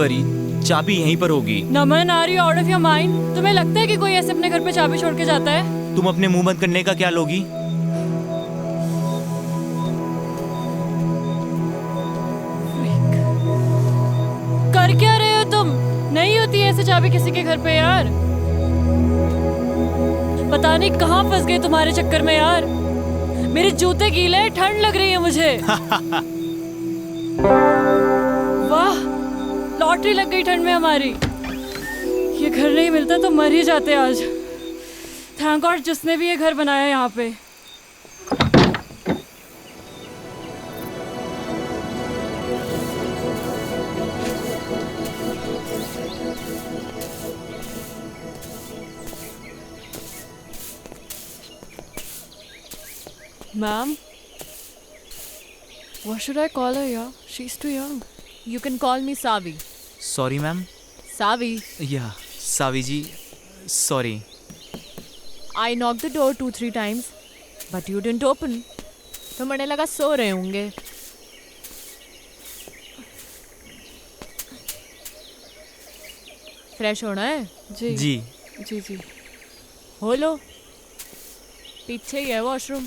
Worry, चाबी यहीं पर होगी। Naman, are you out of your mind? तुम्हें लगता है कि कोई ऐसे अपने घर पे चाबी छोड़ के जाता है? तुम अपने मुंह बंद करने का क्या लोगी? कर क्या रहे हो तुम? नहीं होती ऐसे चाबी किसी के घर पे यार। पता नहीं कहाँ फंस गए तुम्हारे चक्कर में यार। मेरे जूते गीले, ठंड लग रही है मुझे। वाह, लॉटरी लग गई ठंड में हमारी। ये घर नहीं मिलता तो मर ही जाते आज। थैंक गॉड जिसने भी ये घर बनाया यहाँ पे। Ma'am, what should I call her? Yeah, she's too young. You can call me Savi. Sorry ma'am. Savi, या सावी जी, sorry. I knocked the door 2-3 times, but you didn't open. तो मैंने लगा सो रहे होंगे। फ्रेश होना है? जी जी जी जी। हो लो, पीछे ही है वॉशरूम।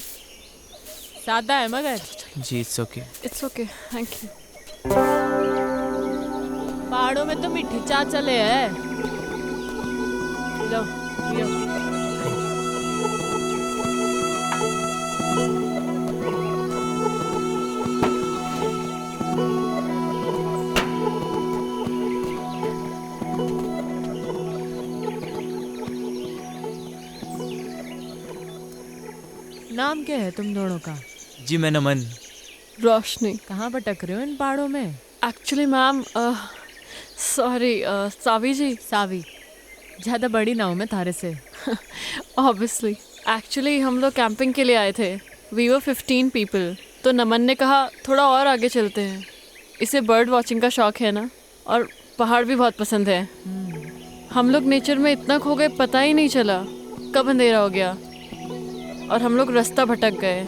सादा है मगर। जी, it's okay. It's okay, thank you. पहाड़ों में तो मीठी चाय चले है। लो, पियो। नाम क्या है तुम दोनों का? जी मैं नमन। रोशनी। कहाँ भटक रहे हो इन पहाड़ों में? Actually, मैम, सॉरी, सावी जी। सावी, ज्यादा बड़ी ना हूँ मैं थारे से। Obviously. Actually, हम लोग कैंपिंग के लिए आए थे। We were 15 people. तो नमन ने कहा थोड़ा और आगे चलते हैं। इसे बर्ड वॉचिंग का शौक है ना, और पहाड़ भी बहुत पसंद है। हम लोग नेचर में इतना खो गए, पता ही नहीं चला कब अंधेरा हो गया और हम लोग रास्ता भटक गए।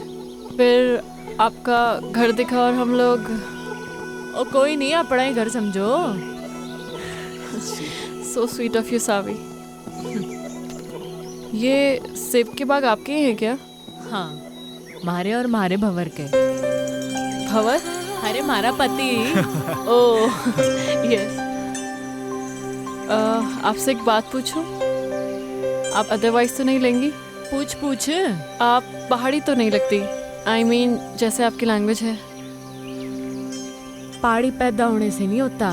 फिर आपका घर दिखा और हम लोग। ओ कोई नहीं, अपना ही घर समझो। सो स्वीट ऑफ यू सावी। ये सेब के बाग आपके ही हैं क्या? हाँ, मारे और मारे भंवर के। भंवर? अरे मारा पति। Oh yes. आपसे एक बात पूछूं? आप अदरवाइज तो नहीं लेंगी? पूछ पूछ। आप पहाड़ी तो नहीं लगती। I mean, जैसे आपकी लैंग्वेज है। पहाड़ी पैदा होने से नहीं होता,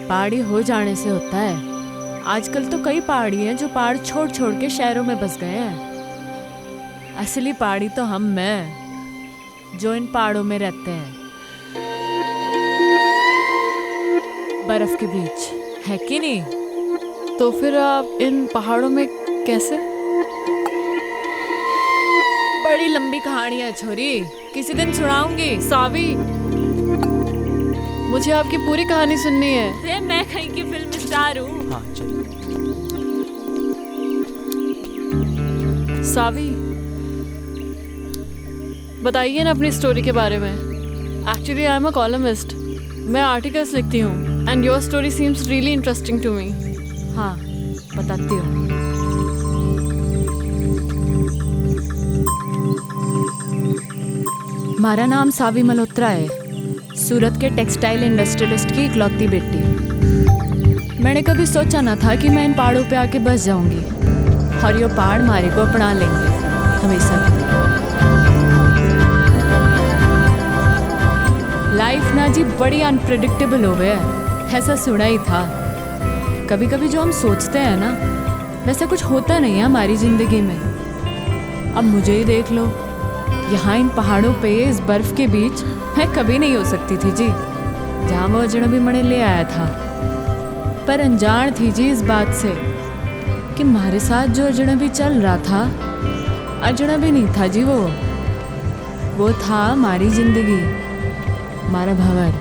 पहाड़ी हो जाने से होता है। आजकल तो कई पहाड़ी हैं जो पहाड़ छोड़ छोड़ के शहरों में बस गए हैं। असली पहाड़ी तो हम हैं जो इन पहाड़ों में रहते हैं, बर्फ के बीच, है कि नहीं? तो फिर आप इन पहाड़ों में कैसे? बड़ी लंबी कहानी है छोरी, किसी दिन सुनाऊंगी। सावी, मुझे आपकी पूरी कहानी सुननी है। अरे मैं कहीं की फिल्म स्टार हूँ। हाँ चलिए। सावी, बताइए ना अपनी स्टोरी के बारे में। Actually I am a columnist. मैं आर्टिकल्स लिखती हूँ and your story seems really interesting to me. हाँ, बताती हूँ। हमारा नाम सावी मल्होत्रा है, सूरत के टेक्सटाइल इंडस्ट्रियलिस्ट की इकलौती बेटी। मैंने कभी सोचा ना था कि मैं इन पहाड़ों पे आके बस जाऊंगी और ये पहाड़ हमारे को अपना लेंगे हमेशा के लिए। लाइफ ना जी बड़ी अनप्रेडिक्टेबल हो गया है, ऐसा सुना ही था। कभी कभी जो हम सोचते हैं ना, वैसा कुछ होता नहीं है हमारी ज़िंदगी में। अब मुझे ही देख लो, यहाँ इन पहाड़ों पे इस बर्फ के बीच मैं कभी नहीं हो सकती थी जी, जहाँ वो अजनबी मने ले आया था। पर अनजान थी जी इस बात से कि हमारे साथ जो अजनबी चल रहा था, अजनबी नहीं था जी, वो था हमारी ज़िंदगी, हमारा भंवर,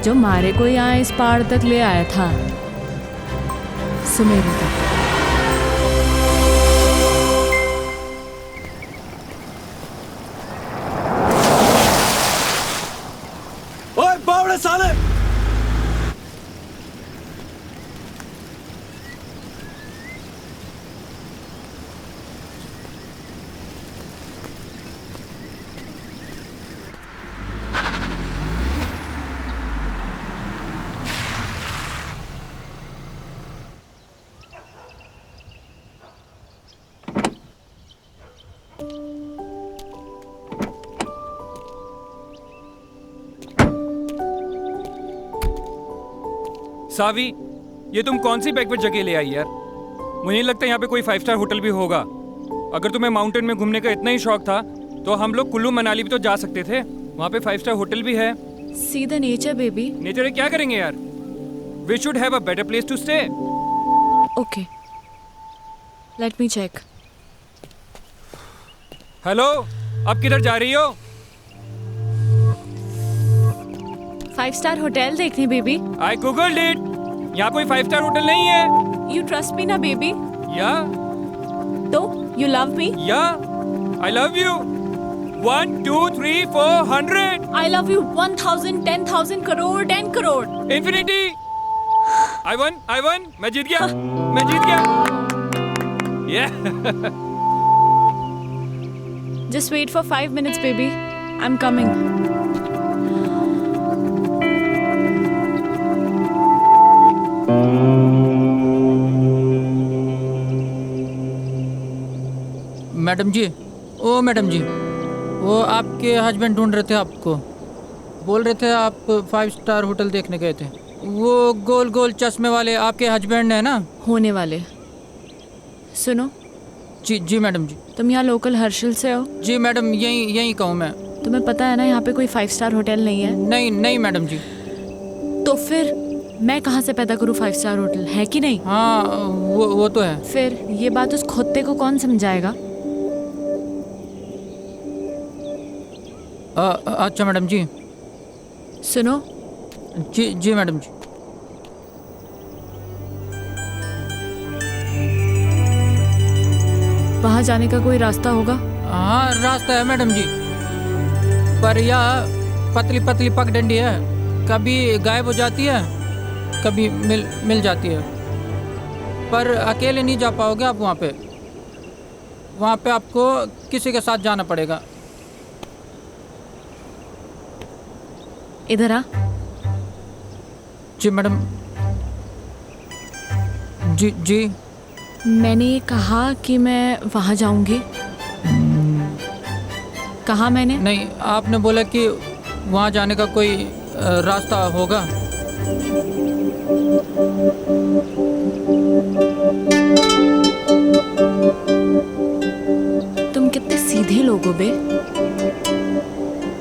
जो हमारे को यहाँ इस पहाड़ तक ले आया था, सुमेरु तक। ओए बावड़े साले, सावी, ये तुम कौन सी बैकवर्ड जगह ले आई यार? मुझे नहीं लगता यहाँ पे कोई 5 स्टार होटल भी होगा। अगर तुम्हें माउंटेन में घूमने का इतना ही शौक था तो हम लोग कुल्लू मनाली भी तो जा सकते थे। वहाँ पे 5 स्टार होटल भी है। See the nature baby. Nature में क्या करेंगे यार? We should have a better place to stay. Okay, let me check. Hello, अब किधर जा रही हो? 5 स्टार होटल देखने बेबी। I googled it. यहाँ कोई 5 स्टार होटल नहीं है। यू ट्रस्ट मी ना बेबी? या तो यू लव मी? या I love you. 1 2 3 4 100 I love you 1000 10,000 crore 10 crore. Infinity. I won. मैं जीत गया। Yeah. Just wait for 5 minutes baby, I'm coming. Madam ji, ओ मैडम जी, वो आपके हस्बैंड ढूंढ रहे थे आपको। बोल रहे थे आप 5 स्टार होटल देखने गए थे। वो गोल गोल चश्मे वाले आपके हस्बैंड है ना? होने वाले। सुनो, जी मैडम जी। तुम यहाँ लोकल हर्षिल से हो? जी मैडम, यहीं कहूँ मैं। तुम्हें पता है ना यहाँ पे कोई 5 स्टार होटल नहीं है? नहीं मैडम जी। तो फिर मैं कहाँ से पैदा करूँ 5 स्टार होटल, है कि नहीं? हाँ, वो तो है। फिर ये बात उस खोते को कौन समझाएगा? अच्छा मैडम जी। सुनो, जी मैडम जी। वहाँ जाने का कोई रास्ता होगा? हाँ, रास्ता है मैडम जी, पर यह पतली पतली पगडंडी है। कभी गायब हो जाती है, कभी मिल जाती है। पर अकेले नहीं जा पाओगे आप वहाँ पे आपको किसी के साथ जाना पड़ेगा। इधर आ। जी मैडम। जी मैंने ये कहा कि मैं वहाँ जाऊंगी। कहा मैंने? नहीं, आपने बोला कि वहाँ जाने का कोई रास्ता होगा। तुम कितने सीधे लोग हो बे।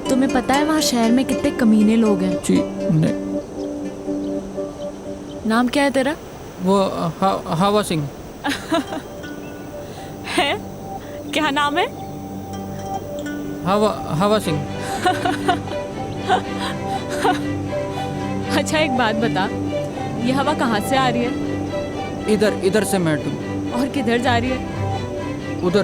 तुम्हें पता है वहाँ शहर में कितने कमीने लोग हैं? जी नहीं। नाम क्या है तेरा? वो हवा सिंह। है? क्या नाम है? हवा सिंह। अच्छा एक बात बता, ये हवा कहाँ से आ रही है? इधर से मैडम। और किधर जा रही है? उधर।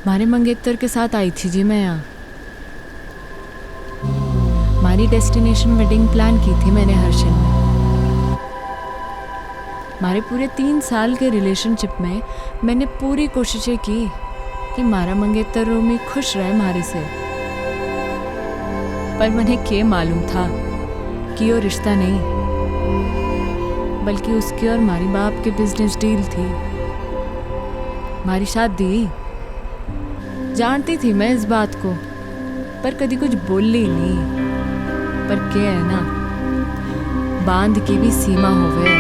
मारे मंगेतर के साथ आई थी जी मैं यहाँ। हमारी डेस्टिनेशन वेडिंग प्लान की थी मैंने हर्षिल में। हमारे पूरे 3 साल के रिलेशनशिप में मैंने पूरी कोशिशें की कि मारा मंगेतर रोमी खुश रहे हमारे से। पर मुझे क्या मालूम था कि वो रिश्ता नहीं, बल्कि उसकी और हमारी बाप की बिजनेस डील थी। हमारी शादी जानती थी मैं इस बात को, पर कभी कुछ बोली नहीं। पर क्या है ना, बांध की भी सीमा होवे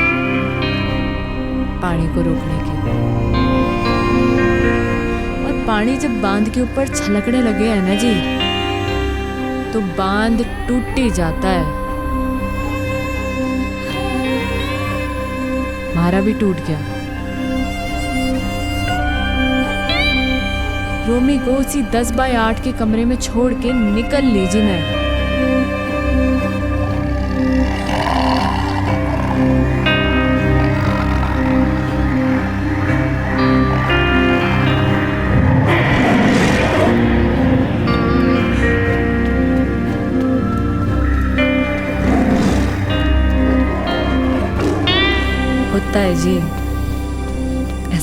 पानी को रोकने की। और पानी जब बांध के ऊपर छलकने लगे है ना जी, तो बांध टूट ही जाता है। हमारा भी टूट गया। रोमी को उसी 10 बाय 8 के कमरे में छोड़ के निकल लीजिए मैं।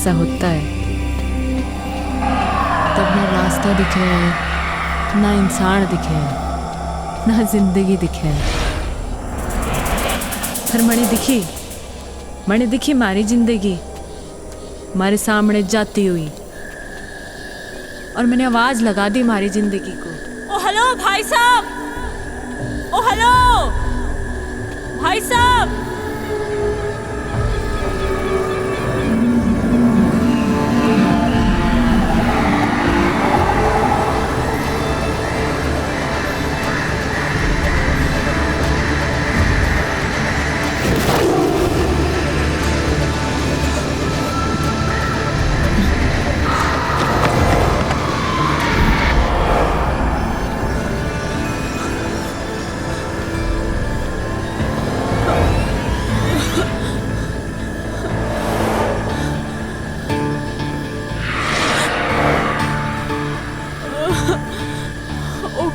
ऐसा होता है। तब ना रास्ता दिखे, ना इंसान दिखे, ना जिंदगी दिखे। पर मणि दिखी मारी जिंदगी मारे सामने जाती हुई, और मैंने आवाज लगा दी मारी जिंदगी को। ओ हेलो भाई साहब, ओ हेलो भाई साहब।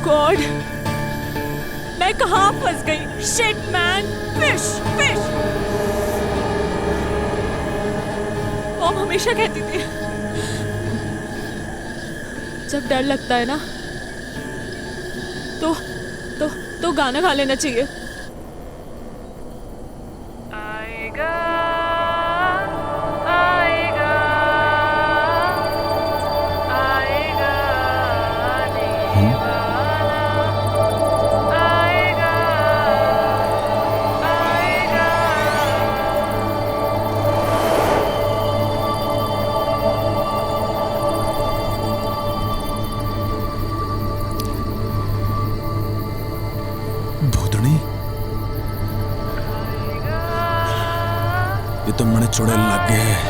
गॉड, मैं कहाँ फंस गई? Shit man, fish fish. Mom हमेशा कहती थी जब डर लगता है ना तो गाना गा लेना चाहिए। आएगा आएगा आएगा भूतनी, ये तो मने चुड़ैल लग गए हैं।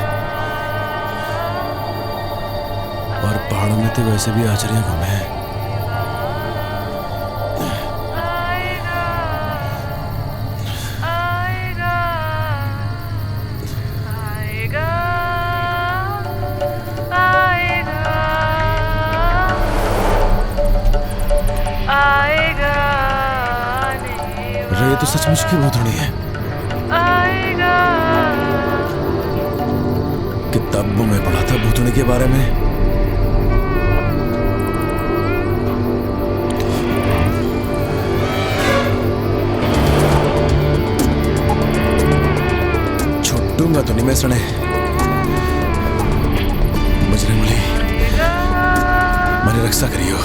और पहाड़ों में तो वैसे भी आचरियां कम है। ये तो सचमुच की भूतनी है। किताबों में पढ़ा था भूतनी के बारे में। छुट्टूंगा तो नहीं मैं सने। बजरंग बली, मेरी रक्षा करियो।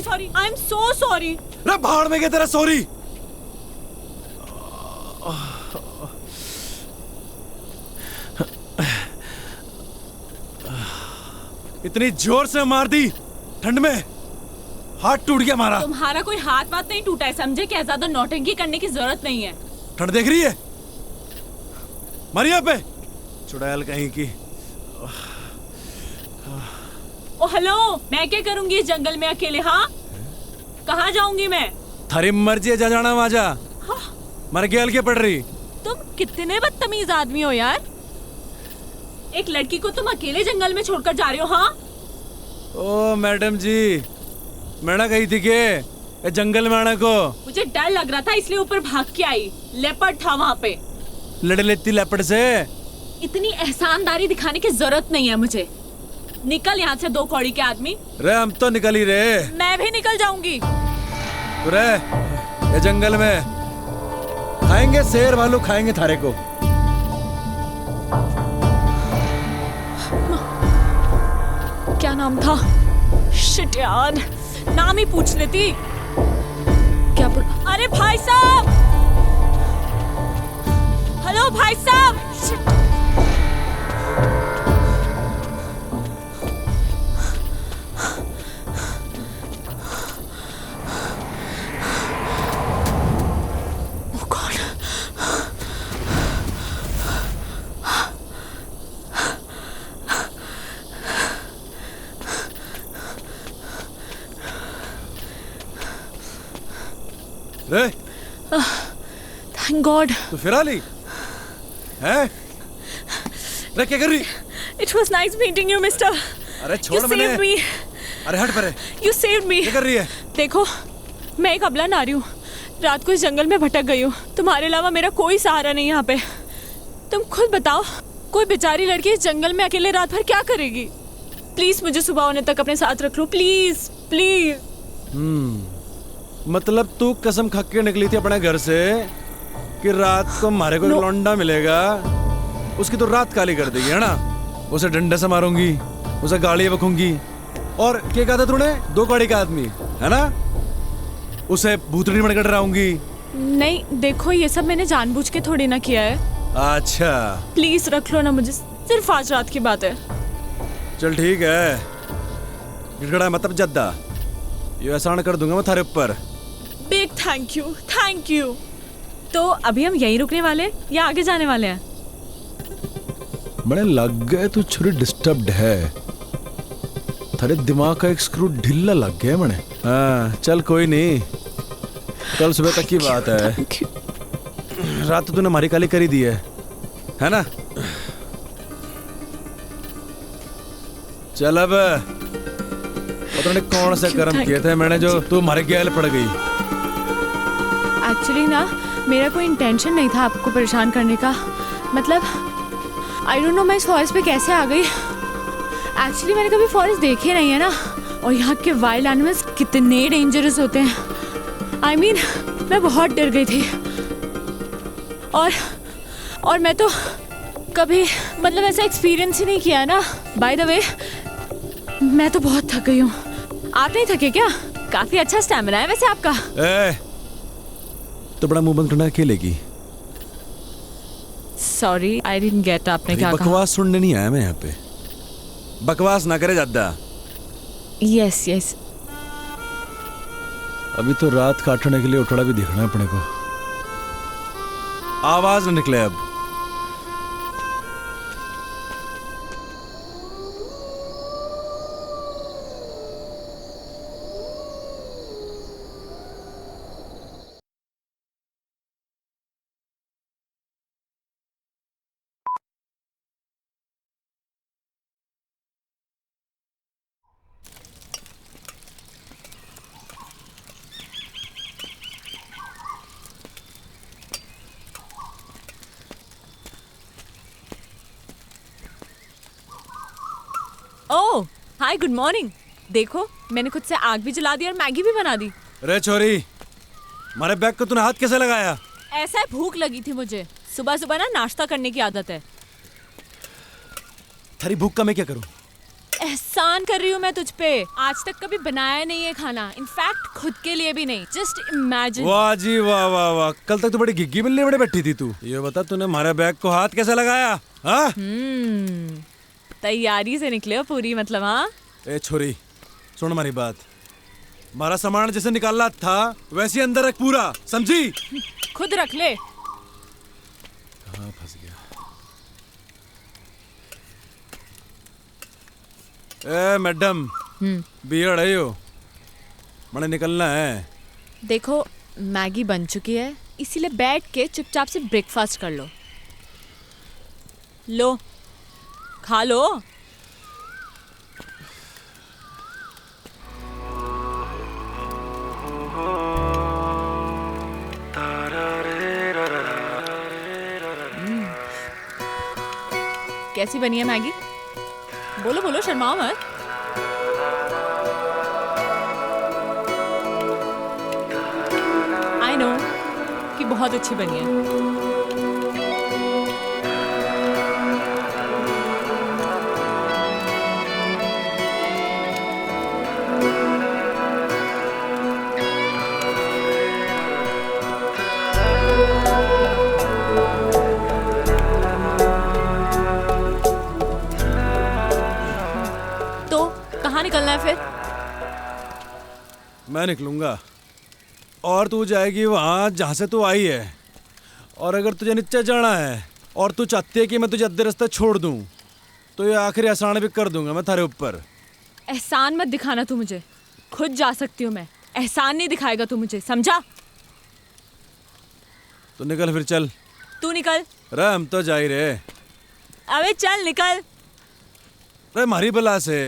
Sorry, I'm so sorry. रे भाड़ में गया तेरा सॉरी। इतनी जोर से मार दी ठंड में, हाथ टूट गया हमारा। तुम्हारा कोई हाथ वाथ नहीं टूटा है, समझे क्या? ज्यादा नौटंकी करने की जरूरत नहीं है। ठंड देख रही है मरिया पे, चुड़ैल कहीं की। ओ हेलो, मैं क्या करूंगी इस जंगल में अकेले? हाँ, कहाँ जाऊंगी मैं? थारी मर्जी है, जा जाना वहां जा। हाँ? मर गया के पड़ रही। तुम कितने बदतमीज आदमी हो यार। एक लड़की को तुम अकेले जंगल में छोड़कर जा रहे हो? हाँ? ओ मैडम जी, मैं ना गई थी के जंगल में आने को। मुझे डर लग रहा था इसलिए ऊपर भाग के आई। लेपर्ड था वहाँ पे। लड़ लेती लेपर्ड से। इतनी एहसानदारी दिखाने की जरूरत नहीं है मुझे। निकल यहाँ से, दो कौड़ी के आदमी। रे हम तो निकल ही रहे। मैं भी निकल जाऊंगी। रे ये जंगल में खाएंगे, शेर भालू खाएंगे थारे को। क्या नाम था? शिट यार, नाम ही पूछ लेती। क्या अरे भाई साहब, हेलो भाई साहब। शिट। Thank God. तू फिर आ ली है? अरे क्या कर रही? It was nice meeting you mister. अरे यू छोड़ मैंने। Saved me. अरे हट परे। You saved me. क्या कर रही है? देखो, मैं एक अबला नारी हूँ, रात को इस जंगल में भटक गई हूँ। तुम्हारे अलावा मेरा कोई सहारा नहीं यहाँ पे। तुम खुद बताओ, कोई बेचारी लड़की इस जंगल में अकेले रात भर क्या करेगी? प्लीज मुझे सुबह होने तक अपने साथ रख लो, प्लीज प्लीज। मतलब तू कसम खा के निकली थी अपने घर से कि रात को हमारे को एक लौंडा मिलेगा, उसकी तो रात काली कर देगी, है ना? उसे डंडे से मारूंगी, उसे गाड़ी बकूंगी, और क्या कहा था तूने? 2 गाड़ी का आदमी, है ना? उसे भूतड़ी बनकर डराऊंगी। नहीं देखो, ये सब मैंने जानबूझ के थोड़ी ना किया है। अच्छा प्लीज रख लो ना मुझे, सिर्फ आज रात की बात है। चल ठीक है, गिड़गड़ा मतलब जद्दा, ये एहसान कर दूंगा मैं थारे ऊपर। Big thank you, thank you. तो अभी हम यहीं रुकने वाले हैं या आगे जाने वाले हैं? बड़े लग गए तू छुरी डिस्टर्ब्ड है, थारे दिमाग का एक स्क्रू ढीला लग गया मने। हाँ चल कोई नहीं, कल सुबह तक की बात है। Thank you. रात तो तूने हमारी काली करी दी है ना? चल अब पता नहीं कौन से कर्म किए थे मैंने जो तू हमारे गैल पड़ गई। एक्चुअली ना, मेरा कोई इंटेंशन नहीं था आपको परेशान करने का। मतलब आई डोंट नो मैं इस फॉरेस्ट पे कैसे आ गई। एक्चुअली मैंने कभी फॉरेस्ट देखे नहीं है ना, और यहाँ के वाइल्ड एनिमल्स कितने डेंजरस होते हैं। आई मीन मैं बहुत डर गई थी, और मैं तो कभी मतलब ऐसा एक्सपीरियंस ही नहीं किया है ना। बाय द वे, मैं तो बहुत थक गई हूँ। आप नहीं थके क्या? काफी अच्छा स्टैमिना है वैसे आपका। तो बड़ा मुंह बंद करना अकेले की। सॉरी आई डिडंट गेट, आपने क्या कहा? बकवास सुनने नहीं आया मैं यहाँ पे, बकवास ना करे ज्यादा। Yes yes. अभी तो रात काटने के लिए उठड़ा भी दिखना है अपने को, आवाज न निकले अब। ओह हाय, गुड मॉर्निंग। देखो मैंने खुद से आग भी जला दी और मैगी भी बना दी। रे छोरी, हमारे बैग को तूने हाथ कैसे लगाया? ऐसा है, भूख लगी थी मुझे। सुबह सुबह ना नाश्ता करने की आदत है। थारी भूख का मैं क्या करूं? एहसान कर रही हूँ मैं तुझ पे। आज तक कभी बनाया नहीं है खाना, इनफैक्ट खुद के लिए भी नहीं। Just imagine. वाह जी वाह वाह वाह, कल तक तो बड़ी घिग्गी बिल्ली बड़े बैठी थी तू। ये बता तूने हमारे बैग को हाथ कैसे लगाया? हाँ? तैयारी से निकले हो पूरी, मतलब। हाँ ए छोरी सुन हमारी बात, हमारा सामान जैसे निकालना था वैसे अंदर रख पूरा, समझी? खुद रख ले। कहाँ फंस गया? ए मैडम, बियड़ है यो, मैंने निकलना है। देखो मैगी बन चुकी है, इसीलिए बैठ के चुपचाप से ब्रेकफास्ट कर लो। लो खा लो। कैसी बनी है मैगी? बोलो बोलो, शर्माओ मत। आई नो कि बहुत अच्छी बनी है। कहाँ निकलना है फिर? मैं निकलूंगा और तू जाएगी वहां जहां से तू आई है। और अगर तुझे नीचे जाना है और तू चाहती है कि मैं तुझे अद्धे रास्ते छोड़ दूं, तो ये आखिरी एहसान भी कर दूंगा मैं थारे ऊपर। एहसान मत दिखाना तू मुझे, खुद जा सकती हूँ मैं। एहसान नहीं दिखाएगा तू मुझे, समझा? तो निकल फिर चल। तू निकल। रे हम तो जा ही रहे। अबे चल निकल। रे मारी बला से।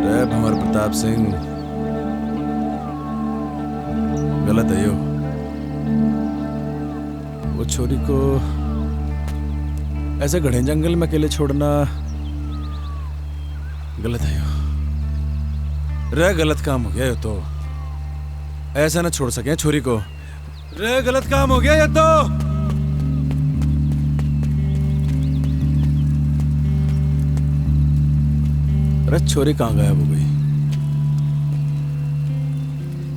रे भंवर प्रताप सिंह, गलत है यो। वो छोरी को ऐसे घने जंगल में अकेले छोड़ना गलत है यो। रे गलत काम हो गया ये तो। ऐसा ना छोड़ सके छोरी को। रे गलत काम हो गया ये तो। अरे छोरी कहाँ गायब हो गई?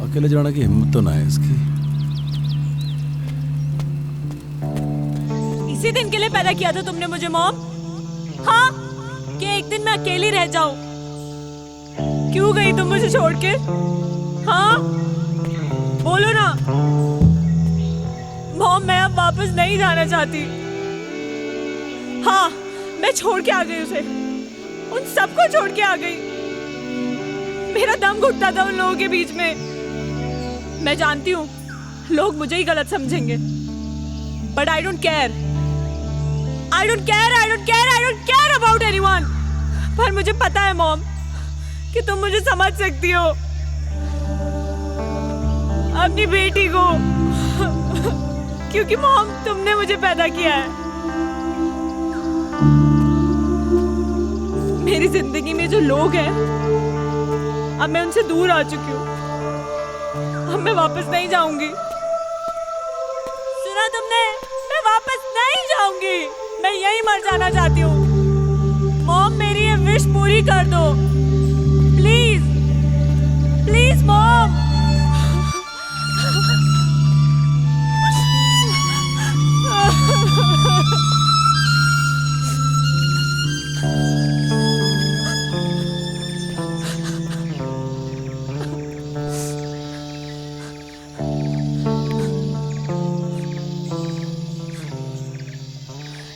अकेले जाने की हिम्मत तो ना है इसकी। इसी दिन के लिए पैदा किया था तुमने मुझे मॉम? हाँ, कि एक दिन मैं अकेली रह जाऊं? क्यों गई तुम मुझे छोड़ के? हाँ, बोलो ना। मॉम, मैं अब वापस नहीं जाना चाहती। हाँ, मैं छोड़ के आ गई उसे, उन सबको छोड़ के आ गई। मेरा दम घुटता था उन लोगों के बीच में। मैं जानती हूँ लोग मुझे ही गलत समझेंगे, but I don't care. I don't care about anyone। पर मुझे पता है मॉम कि तुम मुझे समझ सकती हो, अपनी बेटी को। क्योंकि मॉम, तुमने मुझे पैदा किया है। मेरी जिंदगी में जो लोग हैं, अब मैं उनसे दूर आ चुकी हूँ। अब मैं वापस नहीं जाऊंगी। सुना तुमने? मैं वापस नहीं जाऊंगी। मैं यहीं मर जाना चाहती हूँ। मॉम, मेरी ये विश पूरी कर दो प्लीज, प्लीज मॉम।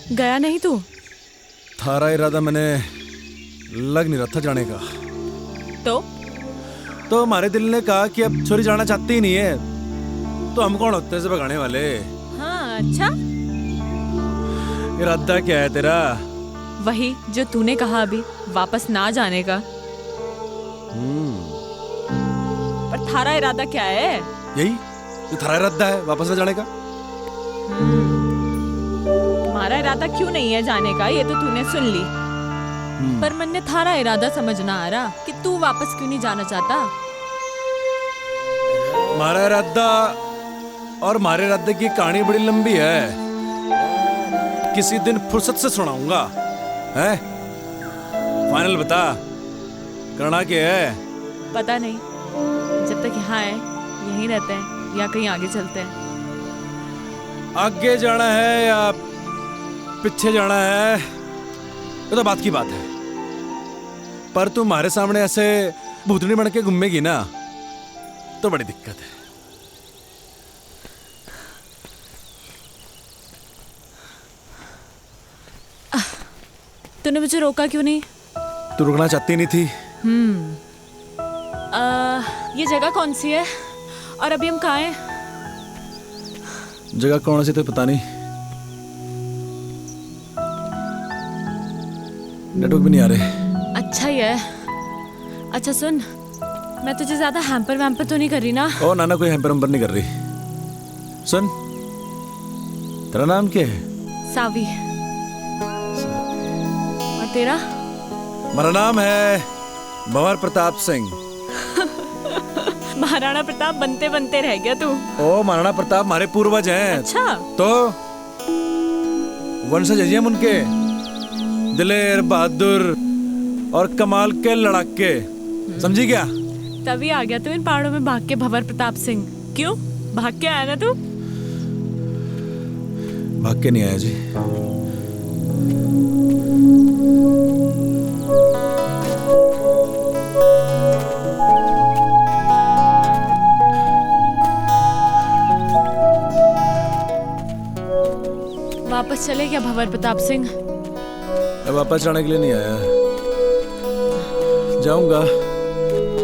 गया नहीं तू? थारा इरादा मैंने लग नहीं रहा था जाने का। तो हमारे दिल ने कहा कि अब छोरी जाना चाहती ही नहीं है, तो हम कौन होते हैं इसे भगाने वाले? हाँ, अच्छा। इरादा क्या है तेरा? वही जो तूने कहा अभी, वापस ना जाने का। पर थारा इरादा क्या है? यही जो थारा इरादा है, वापस ना जाने का। हमारा इरादा क्यों नहीं है जाने का, ये तो तूने सुन ली। पर मन ने थारा इरादा समझना आ रहा कि तू वापस क्यों नहीं जाना चाहता। हमारा इरादा और हमारे इरादे की कहानी बड़ी लंबी है, किसी दिन फुर्सत से सुनाऊंगा। है फाइनल बता, करना क्या है? पता नहीं, जब तक यहाँ है यहीं रहते हैं या कहीं आगे चलते हैं। आगे जाना है या पीछे जाना है, ये तो बात की बात है। पर तू हमारे सामने ऐसे भूतनी बन के घूमेगी ना, तो बड़ी दिक्कत है। तूने मुझे रोका क्यों नहीं? तू रुकना चाहती नहीं थी। ये जगह कौन सी है और अभी हम कहाँ हैं? जगह कौन सी तो पता नहीं, नेटवर्क भी नहीं आ रहे। अच्छा ही है। अच्छा सुन, मैं तुझे ज्यादा हैम्पर वैम्पर तो नहीं कर रही ना? ओ नाना, कोई हैम्पर वैम्पर नहीं कर रही। सुन, तेरा नाम क्या है? सावी। और तेरा? मेरा नाम है भंवर प्रताप सिंह। महाराणा प्रताप बनते बनते रह गया तू। ओ महाराणा प्रताप हमारे पूर्वज हैं। अच्छा। तो वंशज हैं हम उनके, दिलेर, बहादुर और कमाल के लड़ाके। समझी क्या? तभी आ गया तू इन पहाड़ों में भाग के भंवर प्रताप सिंह। क्यों भाग के आया ना तू? भाग के नहीं आया जी। वापस चले क्या भंवर प्रताप सिंह? अब वापस जाने के लिए नहीं आया, जाऊंगा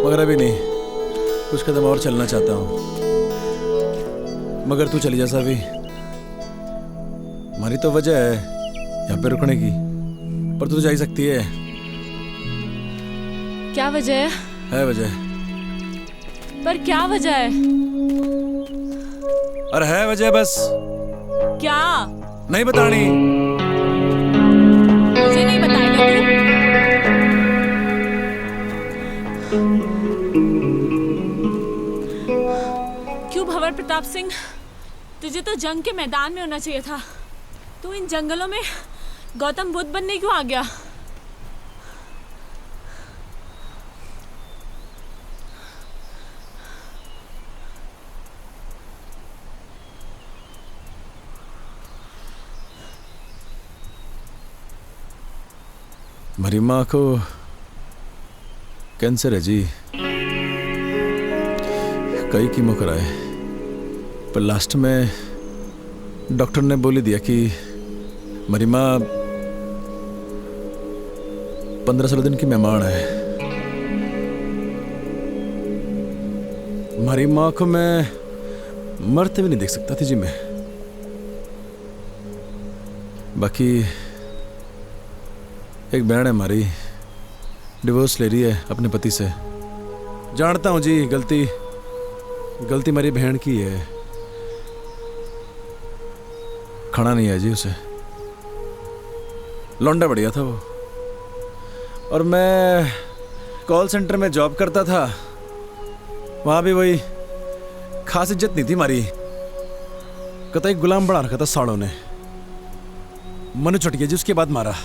मगर अभी नहीं, कुछ कदम और चलना चाहता हूँ। मगर तू चली जा सावी, हमारी तो वजह है यहाँ पे रुकने की, पर तू तो जा ही सकती है। क्या वजह है वजह, पर क्या वजह है? और है वजह बस, क्या? नहीं बतानी। मुझे नहीं बताएगा तू? क्यों भंवर प्रताप सिंह, तुझे तो जंग के मैदान में होना चाहिए था। तू इन जंगलों में गौतम बुद्ध बनने क्यों आ गया? हमारी माँ को कैंसर है जी, कई कीमो कराए, पर लास्ट में डॉक्टर ने बोल ही दिया कि हमारी माँ 15-16 दिन की मेहमान है। हमारी माँ को मैं मरते भी नहीं देख सकता थी जी मैं। बाकी एक बहन है हमारी, डिवोर्स ले रही है अपने पति से। जानता हूँ जी, गलती मेरी बहन की है, खाना नहीं है जी उसे। लौंडा बढ़िया था वो, और मैं कॉल सेंटर में जॉब करता था, वहाँ भी वही खास इज्जत नहीं थी हमारी। कतई गुलाम बना रखा था साड़ों ने। मनु छुट गया जी उसके बाद मारा,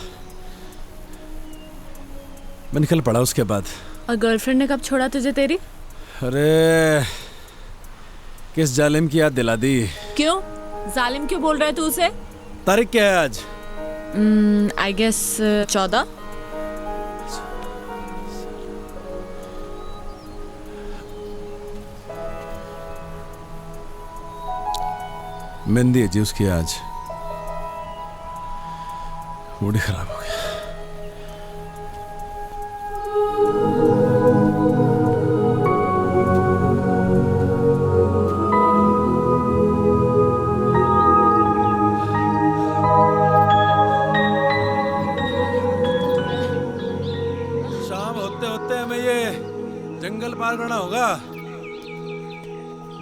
मैं निकल पड़ा उसके बाद। और गर्लफ्रेंड ने कब छोड़ा तुझे तेरी? अरे किस जालिम की याद दिला दी। क्यों? जालिम क्यों बोल रहा है तू उसे? तारीख क्या है आज? I guess 14। मेहंदी है जी उसकी आज। मूड ही खराब हो गया। शाम होते होते हमें ये जंगल पार करना होगा।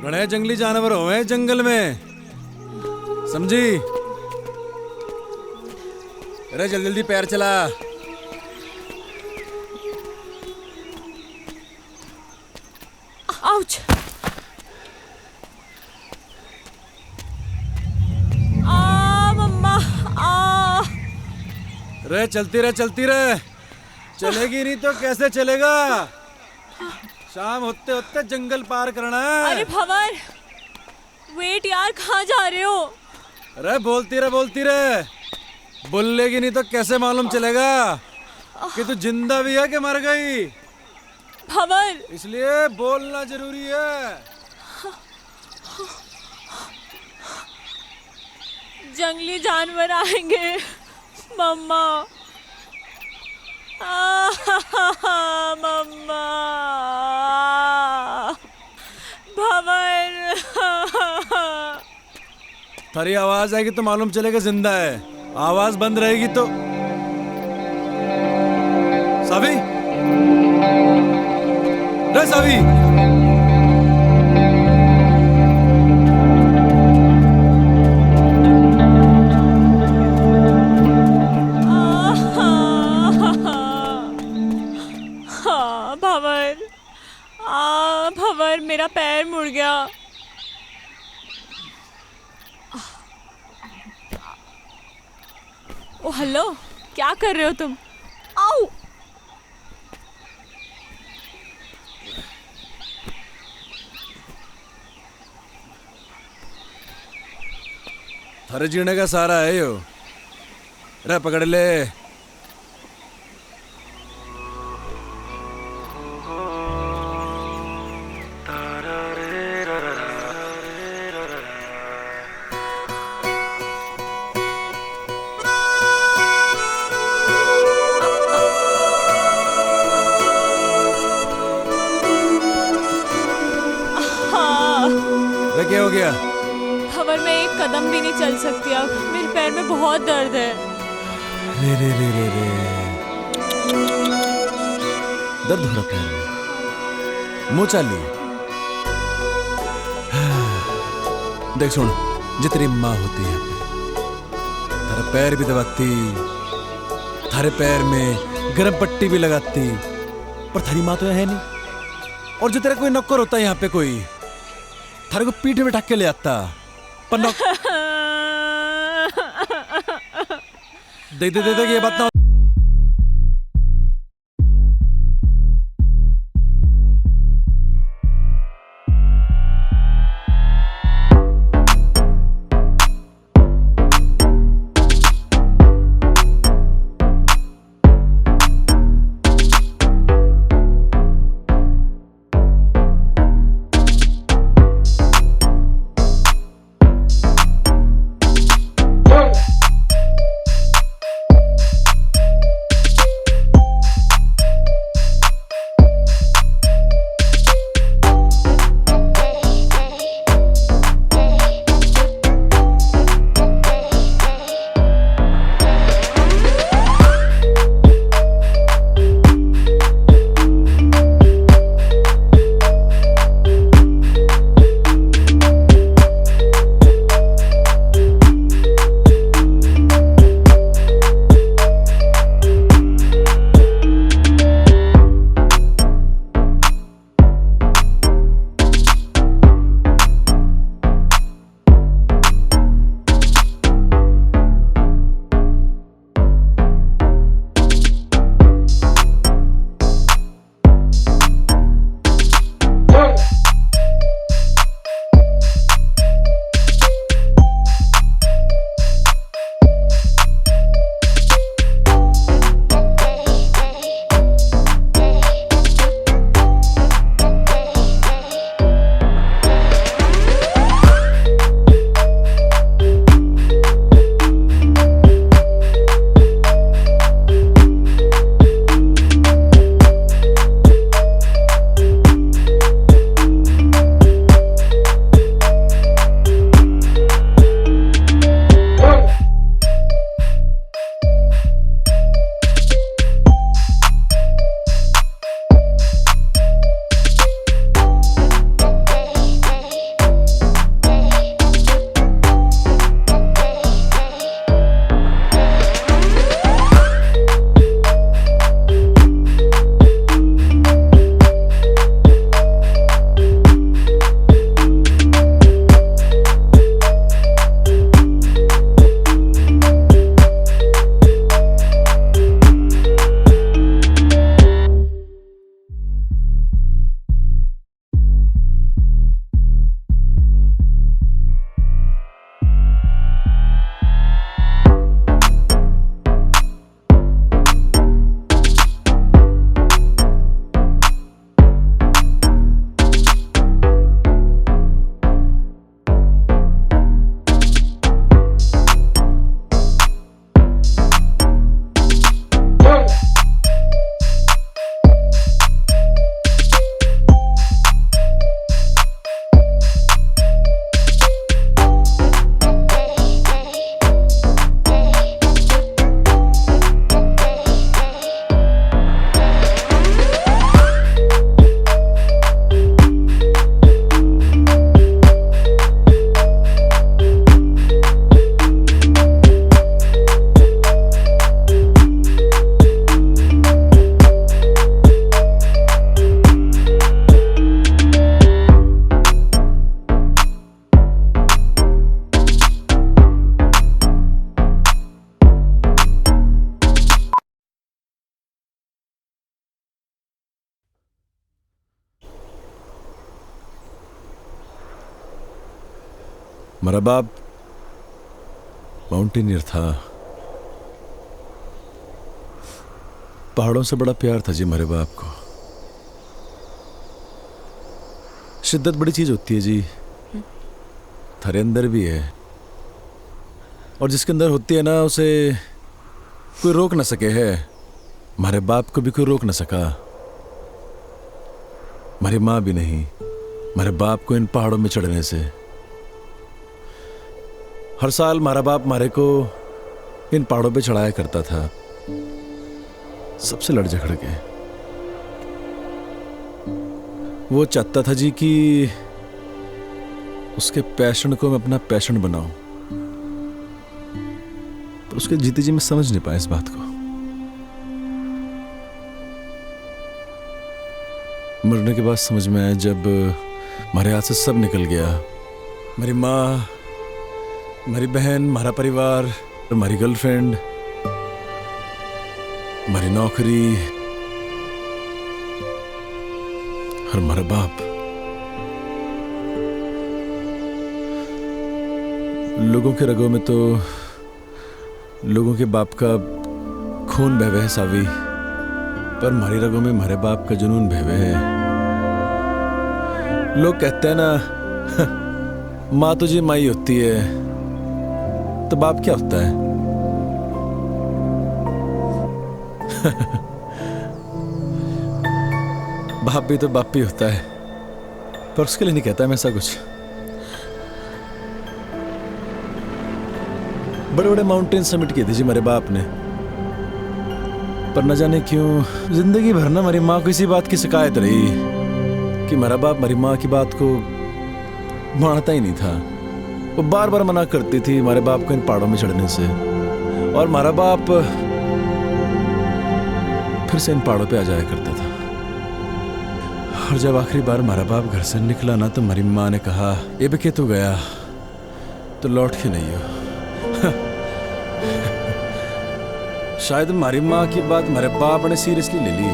बड़े जंगली जानवर हुए जंगल में, समझी? अरे जल्दी जल्दी पैर चला। आउच! आ मम्मा, आ! रे चलती रहे चलती रहे, चलेगी नहीं तो कैसे चलेगा? शाम होते होते जंगल पार करना है। अरे भंवर, वेट यार, कहाँ जा रहे हो? अरे बोलती रहे, बोलेगी नहीं तो कैसे मालूम चलेगा कि तू जिंदा भी है कि मर गई? भंवर, इसलिए बोलना जरूरी है। जंगली जानवर आएंगे मम्मा। मम्मा, भंवर। थारी आवाज आएगी तो मालूम चलेगा जिंदा है, आवाज बंद रहेगी तो। सावी, रे सावी, भंवर, भंवर, मेरा पैर मुड़ गया। ओ हेलो, क्या कर रहे हो तुम? आओ! थारे जीने का सहारा है यो। रे पकड़ ले। कवर में एक कदम भी नहीं चल सकती अब। मेरे पैर में बहुत दर्द है। रे रे रे रे रे दर्द हो रहा पैर में, मुंह चाली। देख सुन, जे तेरी माँ होती है थारे पैर भी दबाती, थारे पैर में गर्म पट्टी भी लगाती, पर थारी माँ तो है नहीं। और जो तेरा कोई नौकर होता है यहाँ पे, कोई थारे को पीठ में बैठा के ले आता, पर देख ये बात ना। मेरा बाप माउंटेनियर था, पहाड़ों से बड़ा प्यार था जी मेरे बाप को। शिद्दत बड़ी चीज होती है जी, थारे अंदर भी है, और जिसके अंदर होती है ना उसे कोई रोक ना सके है। हमारे बाप को भी कोई रोक ना सका, हमारी माँ भी नहीं, हमारे बाप को इन पहाड़ों में चढ़ने से। हर साल हमारा बाप मारे को इन पहाड़ों पे चढ़ाया करता था, सबसे लड़ झगड़ के। वो चाहता था जी कि उसके पैशन को मैं अपना पैशन बनाऊं, पर उसके जीते जी मैं समझ नहीं पाया इस बात को। मरने के बाद समझ में आया जब हमारे हाथ से सब निकल गया। मेरी माँ, मेरी बहन, हमारा परिवार, हमारी गर्लफ्रेंड, हमारी नौकरी और हमारा बाप। लोगों के रगों में तो लोगों के बाप का खून बह है सावी, पर हमारी रगों में हमारे बाप का जुनून बह है। लोग कहते हैं ना, माँ तुझे माई होती है, तो बाप क्या होता है? बाप भी तो बाप ही होता है, पर उसके लिए नहीं कहता मैं ऐसा कुछ। बड़े बड़े माउंटेन समिट किए थे जी मेरे बाप ने, पर न जाने क्यों जिंदगी भर ना मेरी माँ को इसी बात की शिकायत रही कि मेरा बाप मेरी माँ की बात को मानता ही नहीं था। वो बार बार मना करती थी हमारे बाप को इन पहाड़ों में चढ़ने से, और हमारा बाप फिर से इन पहाड़ों पे आ जाया करता था। और जब आखिरी बार हमारा बाप घर से निकला ना, तो हमारी माँ ने कहा, ये भी तू गया तो लौट के नहीं हो। शायद हमारी माँ की बात हमारे बाप ने सीरियसली ले ली।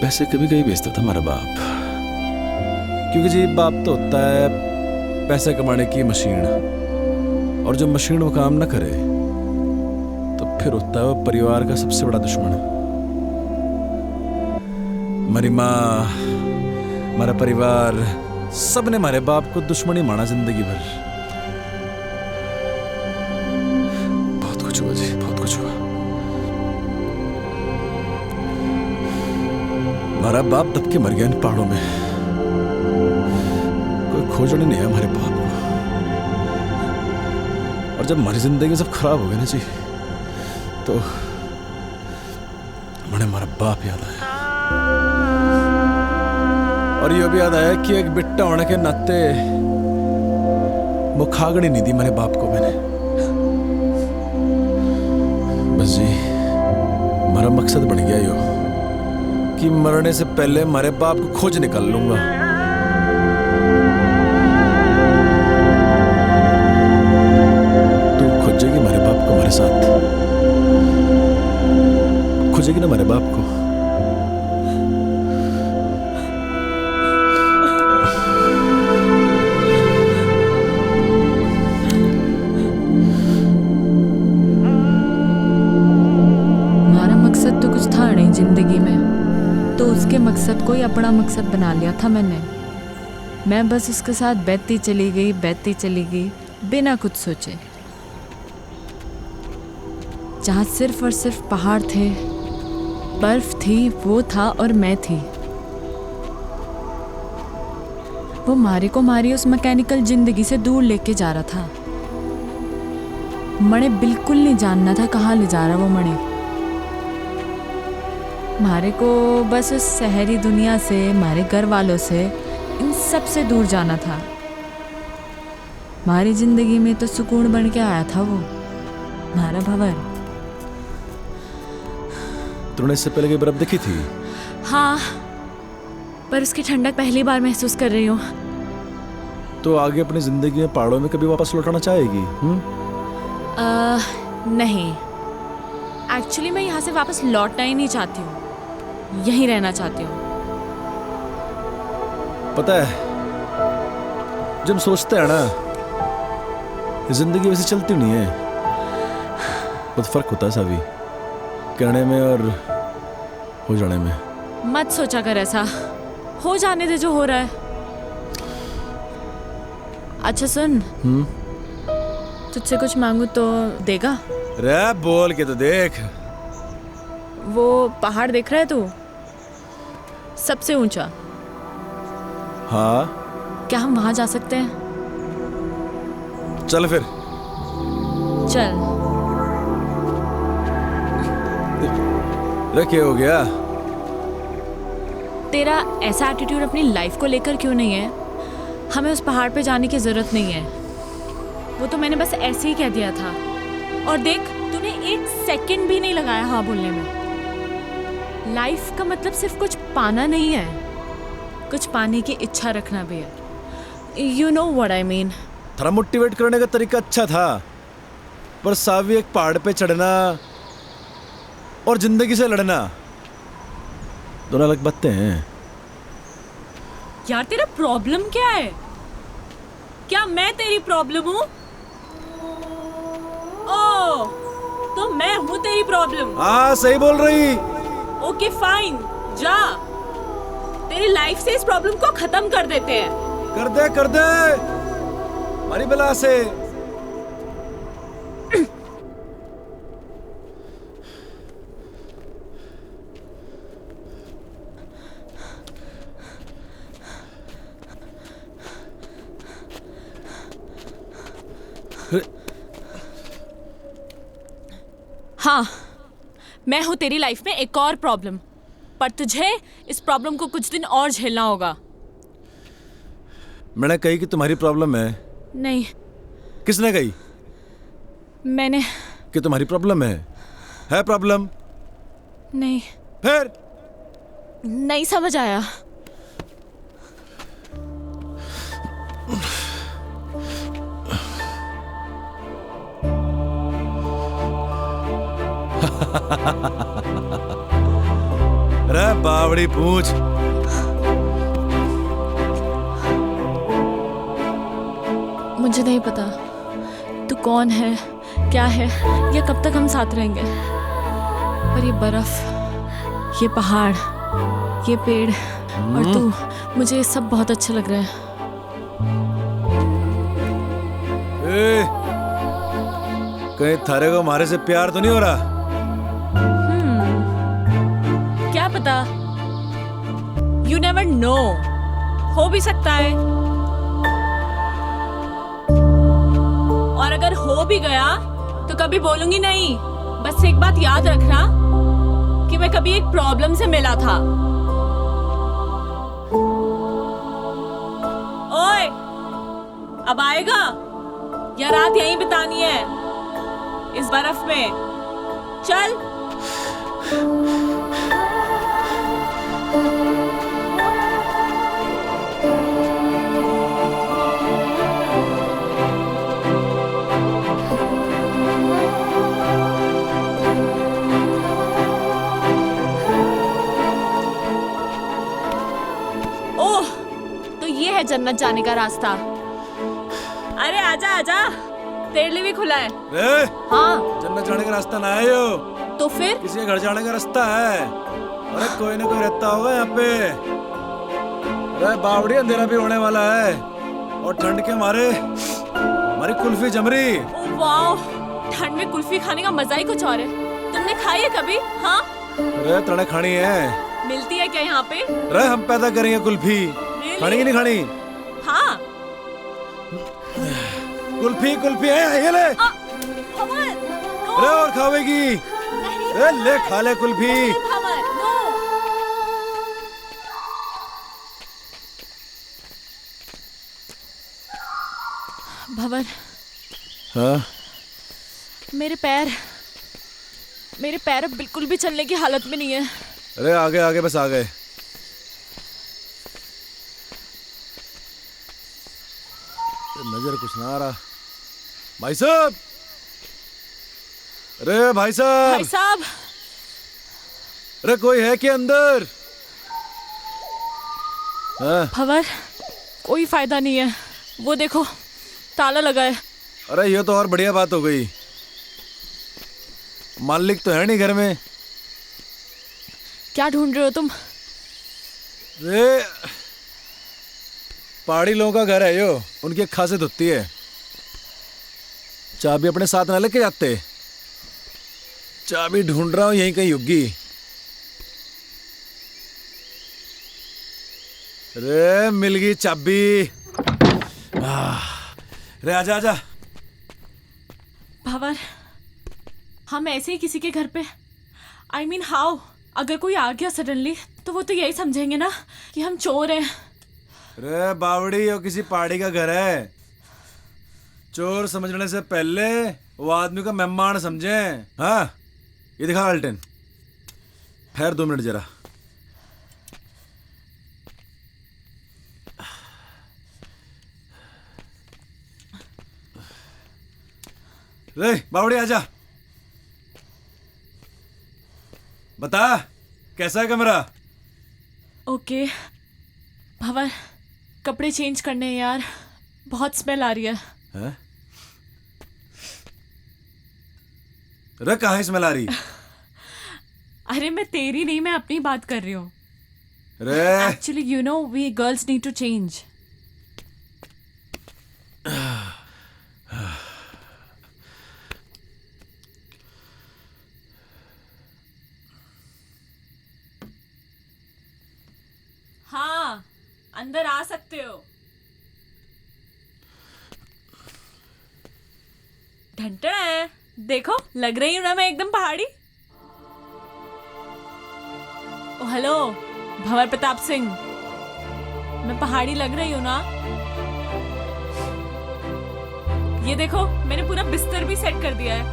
पैसे कभी कभी बेचता था हमारा बाप, क्योंकि जी बाप तो होता है पैसे कमाने की मशीन, और जब मशीन वो काम ना करे तो फिर होता है वो परिवार का सबसे बड़ा दुश्मन। हमारी माँ, हमारा परिवार, सब ने हमारे बाप को दुश्मन ही माना जिंदगी भर। बहुत कुछ हुआ जी, बहुत कुछ हुआ। हमारा बाप दब के मर गया इन पहाड़ों में, कोई खोजने नहीं है हमारे बाप को। और जब हमारी जिंदगी सब खराब हो गई ना जी, तो मैंने हमारा बाप याद आया। और ये भी याद आया कि एक बिट्टा होने के नाते वो खागड़ी नहीं दी मेरे बाप को मैंने। बस जी हमारा मकसद बन गया यो कि मरने से पहले हमारे बाप को खोज निकाल लूंगा। तू खोजेगी हमारे बाप को हमारे साथ, खोजेगी ना हमारे बाप को। जिंदगी में तो उसके मकसद को ही अपना मकसद बना लिया था मैंने। मैं बस उसके साथ बहती चली गई बिना कुछ सोचे। जहाँ सिर्फ और सिर्फ पहाड़ थे, बर्फ थी, वो था और मैं थी। वो मारी उस मैकेनिकल जिंदगी से दूर लेके जा रहा था। मणे बिल्कुल नहीं जानना था कहाँ ले जा रहा वो मणे। मारे को बस उस शहरी दुनिया से, हमारे घर वालों से, इन सब से दूर जाना था। हमारी जिंदगी में तो सुकून बन के आया था वो हमारा भंवर। तूने इससे पहले कोई बर्फ देखी थी? हाँ, पर उसकी ठंडक पहली बार महसूस कर रही हूँ। तो आगे अपनी जिंदगी में पहाड़ों में कभी वापस लौटाना चाहेगी? नहीं, एक्चुअली मैं यहाँ से वापस लौटना ही नहीं चाहती हूँ, यहीं रहना चाहती हूँ। पता है, जब सोचते हैं ना, जिंदगी वैसे चलती नहीं है। बहुत फर्क होता है सावी, कहने में और हो जाने में। मत सोचा कर ऐसा, हो जाने दे जो हो रहा है। अच्छा सुन, तुझसे कुछ मांगू तो देगा? रे बोल के तो देख। वो पहाड़ देख रहा है तू, सबसे ऊंचा? हाँ। क्या हम वहां जा सकते हैं? चल फिर। चल। रे क्या हो गया? तेरा ऐसा एटीट्यूड अपनी लाइफ को लेकर क्यों नहीं है? हमें उस पहाड़ पे जाने की ज़रूरत नहीं है। वो तो मैंने बस ऐसे ही कह दिया था। और देख, तूने 1 सेकंड भी नहीं लगाया हाँ बोलने में। लाइफ का मतलब सिर्फ कुछ पाना नहीं है, कुछ पाने की इच्छा रखना भी है। You know what I mean. थोड़ा मोटिवेट करने का तरीका अच्छा था, पर सावी एक पहाड़ पे चढ़ना और जिंदगी से लड़ना दोनों अलग बातें हैं। यार तेरा प्रॉब्लम क्या है? क्या मैं तेरी प्रॉब्लम हूँ? ओह, तो मैं हूँ तेरी प्रॉब्लम। हाँ सही बोल रही। ओके फाइन, जा। तेरी लाइफ से इस प्रॉब्लम को खत्म कर देते हैं। कर दे हमारी बला से। हाँ, मैं हूँ तेरी लाइफ में एक और प्रॉब्लम, पर तुझे इस प्रॉब्लम को कुछ दिन और झेलना होगा। मैंने कही कि तुम्हारी प्रॉब्लम है। नहीं, किसने कही मैंने कि तुम्हारी प्रॉब्लम है प्रॉब्लम? नहीं, फिर नहीं समझ आया। रे बावड़ी पूछ। मुझे नहीं पता तू कौन है, क्या है, या कब तक हम साथ रहेंगे, पर ये बर्फ, ये पहाड़, ये पेड़ और तू, मुझे ये सब बहुत अच्छा लग रहा है। कहीं थारे को हमारे से प्यार तो नहीं हो रहा? क्या पता, यू नेवर नो, हो भी सकता है। और अगर हो भी गया तो कभी बोलूंगी नहीं। बस एक बात याद रखना कि मैं कभी एक प्रॉब्लम से मिला था। ओए, अब आएगा या रात यहीं बितानी है इस बर्फ में? चल। ओह, तो ये है जन्नत जाने का रास्ता। अरे आजा आजा, तेरे लिए भी खुला है। रे, हाँ जन्नत जाने का रास्ता ना है यो, तो फिर? किसी के घर जाने का रास्ता है। अरे कोई ना कोई रहता होगा यहाँ पे। अरे बावड़ी, अंधेरा भी होने वाला है और ठंड के मारे हमारी कुल्फी जम रही। ओह वाओ, ठंड में कुल्फी खाने का मजा ही कुछ और है। तुमने खाई है कभी? हाँ, अरे तड़े खानी है। मिलती है क्या यहाँ पे? अरे हम पैदा करेंगे कुल्फी। Really? खानी की नहीं खानी? हाँ। कुल्फी है, ये ले। भंवर, नो। अरे और खावेगी? नहीं, अरे ले, खा ले कुल्फी। भंवर, नो। भंवर, हाँ? मेरे पैर अब बिल्कुल भी चलने की हालत में नहीं है। अरे आगे बस आ गए। नजर कुछ ना आ रहा। भाई साहब, अरे भाई साहब। भाई साहब, अरे कोई है क्या अंदर? हाँ? भंवर, कोई फायदा नहीं है। वो देखो, ताला लगा है। अरे ये तो और बढ़िया बात हो गई। मालिक तो है नहीं घर में। क्या ढूंढ रहे हो तुम? रे, पहाड़ी लोगों का घर है यो, उनकी एक खासियत होती है, चाबी अपने साथ ना लेके जाते। चाबी ढूंढ रहा हूं, यहीं कहीं होगी। रे मिल गई चाबी। रे आजा आजा, भंवर, हम ऐसे ही किसी के घर पे, आई मीन हाउ, अगर कोई आ गया सडनली तो वो तो यही समझेंगे ना कि हम चोर हैं। रे बावड़ी, और किसी पहाड़ी का घर है। चोर समझने से पहले वो आदमी का मेहमान समझे। हाँ, ये दिखा अल्टन। ठहर 2 मिनट जरा। रे बावड़ी, आजा। बता, कैसा है कमरा? ओके भंवर, कपड़े चेंज करने हैं यार, बहुत स्मेल आ रही है। हैं? रे कहाँ स्मेल आ रही? अरे मैं तेरी नहीं, मैं अपनी बात कर रही हूँ। रे actually you know we girls need to change. हाँ, अंदर आ सकते हो। ढंटड़ा है, देखो लग रही हूँ ना मैं एकदम पहाड़ी। ओ हेलो भंवर प्रताप सिंह, मैं पहाड़ी लग रही हूँ ना? ये देखो मैंने पूरा बिस्तर भी सेट कर दिया है,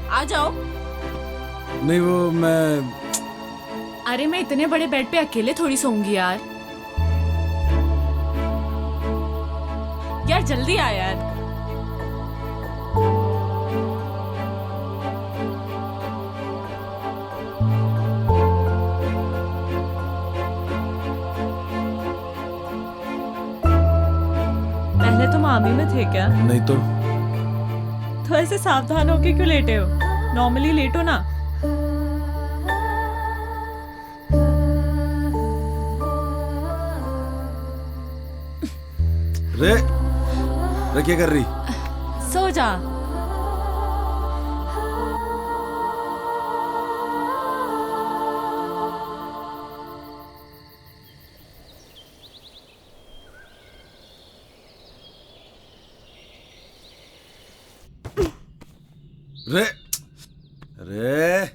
आ जाओ। नहीं, वो मैं अरे मैं इतने बड़े बेड पे अकेले थोड़ी सोऊंगी यार। यार जल्दी आ यार। पहले तुम आर्मी में थे क्या? नहीं तो ऐसे सावधान होके क्यों लेटे हो? नॉर्मली लेटो ना। रे क्या कर रही? सो जा। रे रे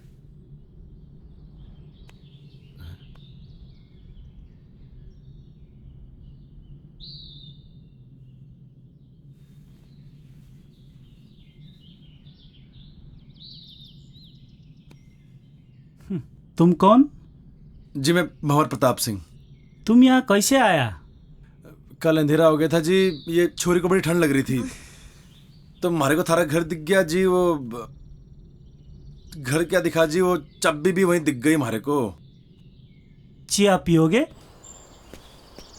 तुम कौन? जी मैं भंवर प्रताप सिंह। तुम यहाँ कैसे आया? कल अंधेरा हो गया था जी, ये छोरी को बड़ी ठंड लग रही थी तो हमारे को थारा घर दिख गया जी। वो घर क्या दिखा जी, वो चाबी भी वहीं दिख गई हमारे को। चिया पियोगे?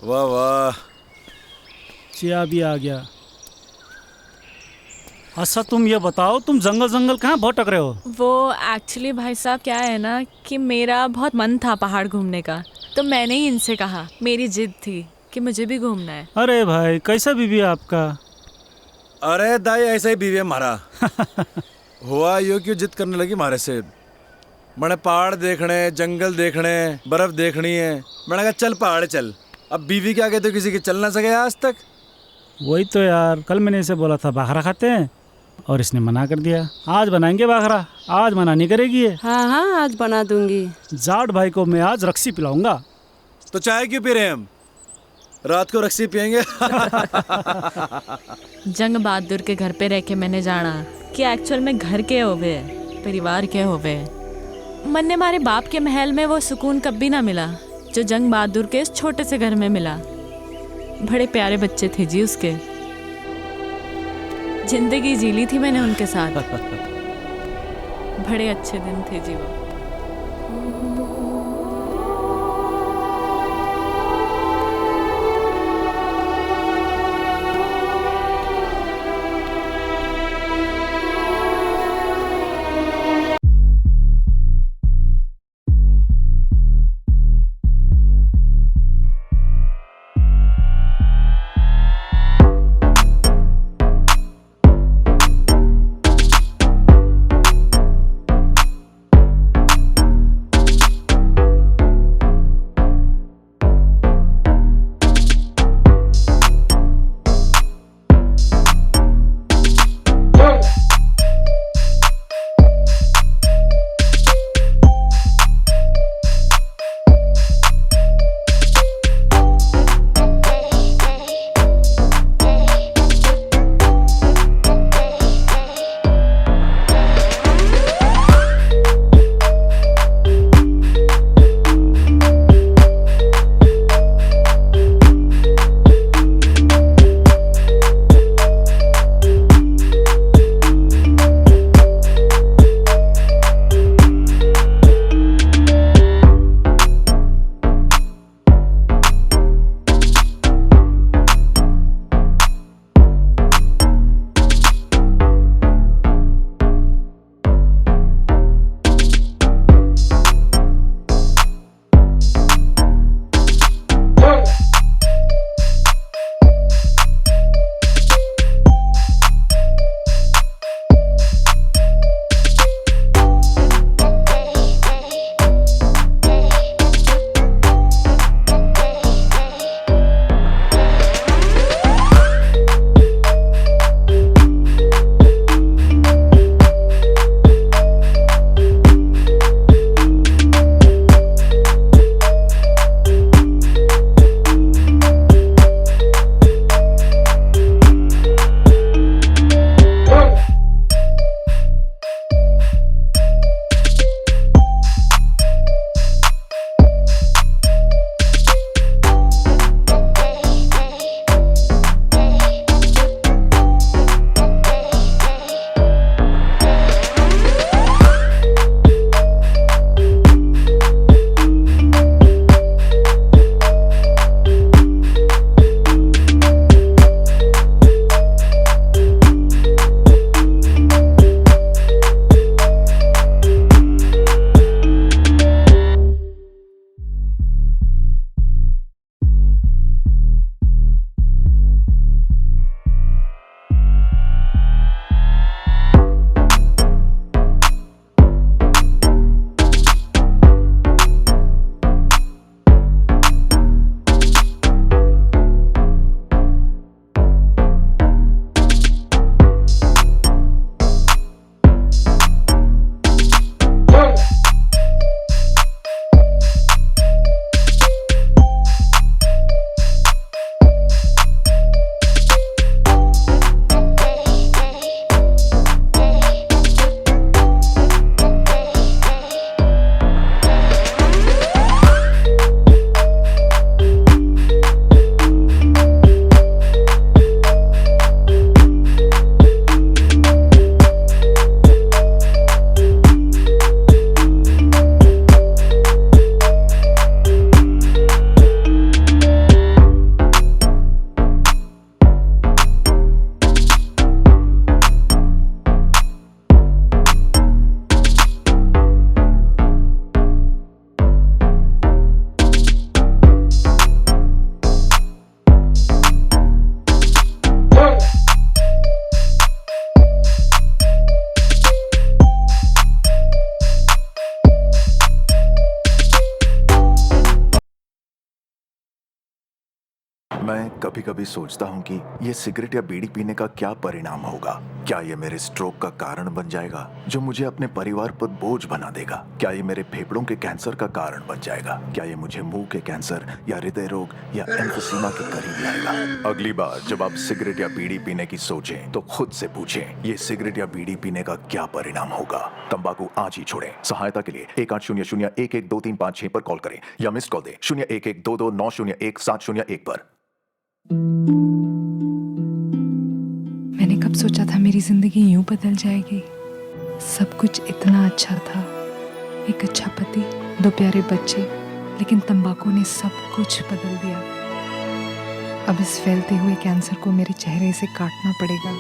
वाह वाह, चिया भी आ गया। अच्छा तुम ये बताओ, तुम जंगल जंगल कहाँ भटक रहे हो? वो एक्चुअली भाई साहब क्या है ना कि मेरा बहुत मन था पहाड़ घूमने का, तो मैंने ही इनसे कहा, मेरी जिद थी कि मुझे भी घूमना है। अरे भाई कैसा बीवी है आपका? अरे दाई ऐसा ही बीवी है हमारा। हुआ यो क्यों जिद करने लगी हमारे से? मैंने पहाड़ देखने, जंगल देखने, बर्फ देखनी है। मैंने कहा चल पहाड़ चल। अब बीवी के आगे तो किसी के चल ना सके आज तक। वही तो यार, कल मैंने इसे बोला था बाखरा खाते हैं और इसने मना कर दिया। आज बनाएंगे बाखरा, आज मना नहीं करेगी ये। हाँ हाँ आज बना दूंगी। जाट भाई को मैं आज रक्सी पिलाऊंगा। तो चाय क्यों पी रहे हैं हम? रात को रक्सी पियेंगे। जंग बहादुर के घर पे रह के मैंने जाना कि एक्चुअल में घर के होवे, परिवार के होवे। मन ने हमारे बाप के महल में वो सुकून कभी ना मिला जो जंग बहादुर के इस छोटे से घर में मिला। बड़े प्यारे बच्चे थे जी उसके, जिंदगी जी ली थी मैंने उनके साथ। बड़े अच्छे दिन थे जी वो। कभी कभी सोचता हूँ कि ये सिगरेट या बीड़ी पीने का क्या परिणाम होगा। क्या ये मेरे स्ट्रोक का कारण बन जाएगा जो मुझे अपने परिवार पर बोझ बना देगा? क्या ये मेरे फेफड़ों के कैंसर का कारण बन जाएगा? क्या ये मुझे मुंह के कैंसर या हृदय रोग या एम्फीसीमा के करीब लाएगा? अगली बार जब आप सिगरेट या बीड़ी पीने की सोचें तो खुद से पूछें, ये सिगरेट या बीड़ी पीने का क्या परिणाम होगा? तंबाकू आज ही छोड़ें। सहायता के लिए 1800-112356 पर कॉल करें या मिस्ड कॉल दें 01122901 पर। मैंने कब सोचा था मेरी जिंदगी यूं बदल जाएगी। सब कुछ इतना अच्छा था, एक अच्छा पति, 2 प्यारे बच्चे, लेकिन तंबाकू ने सब कुछ बदल दिया। अब इस फैलते हुए कैंसर को मेरे चेहरे से काटना पड़ेगा।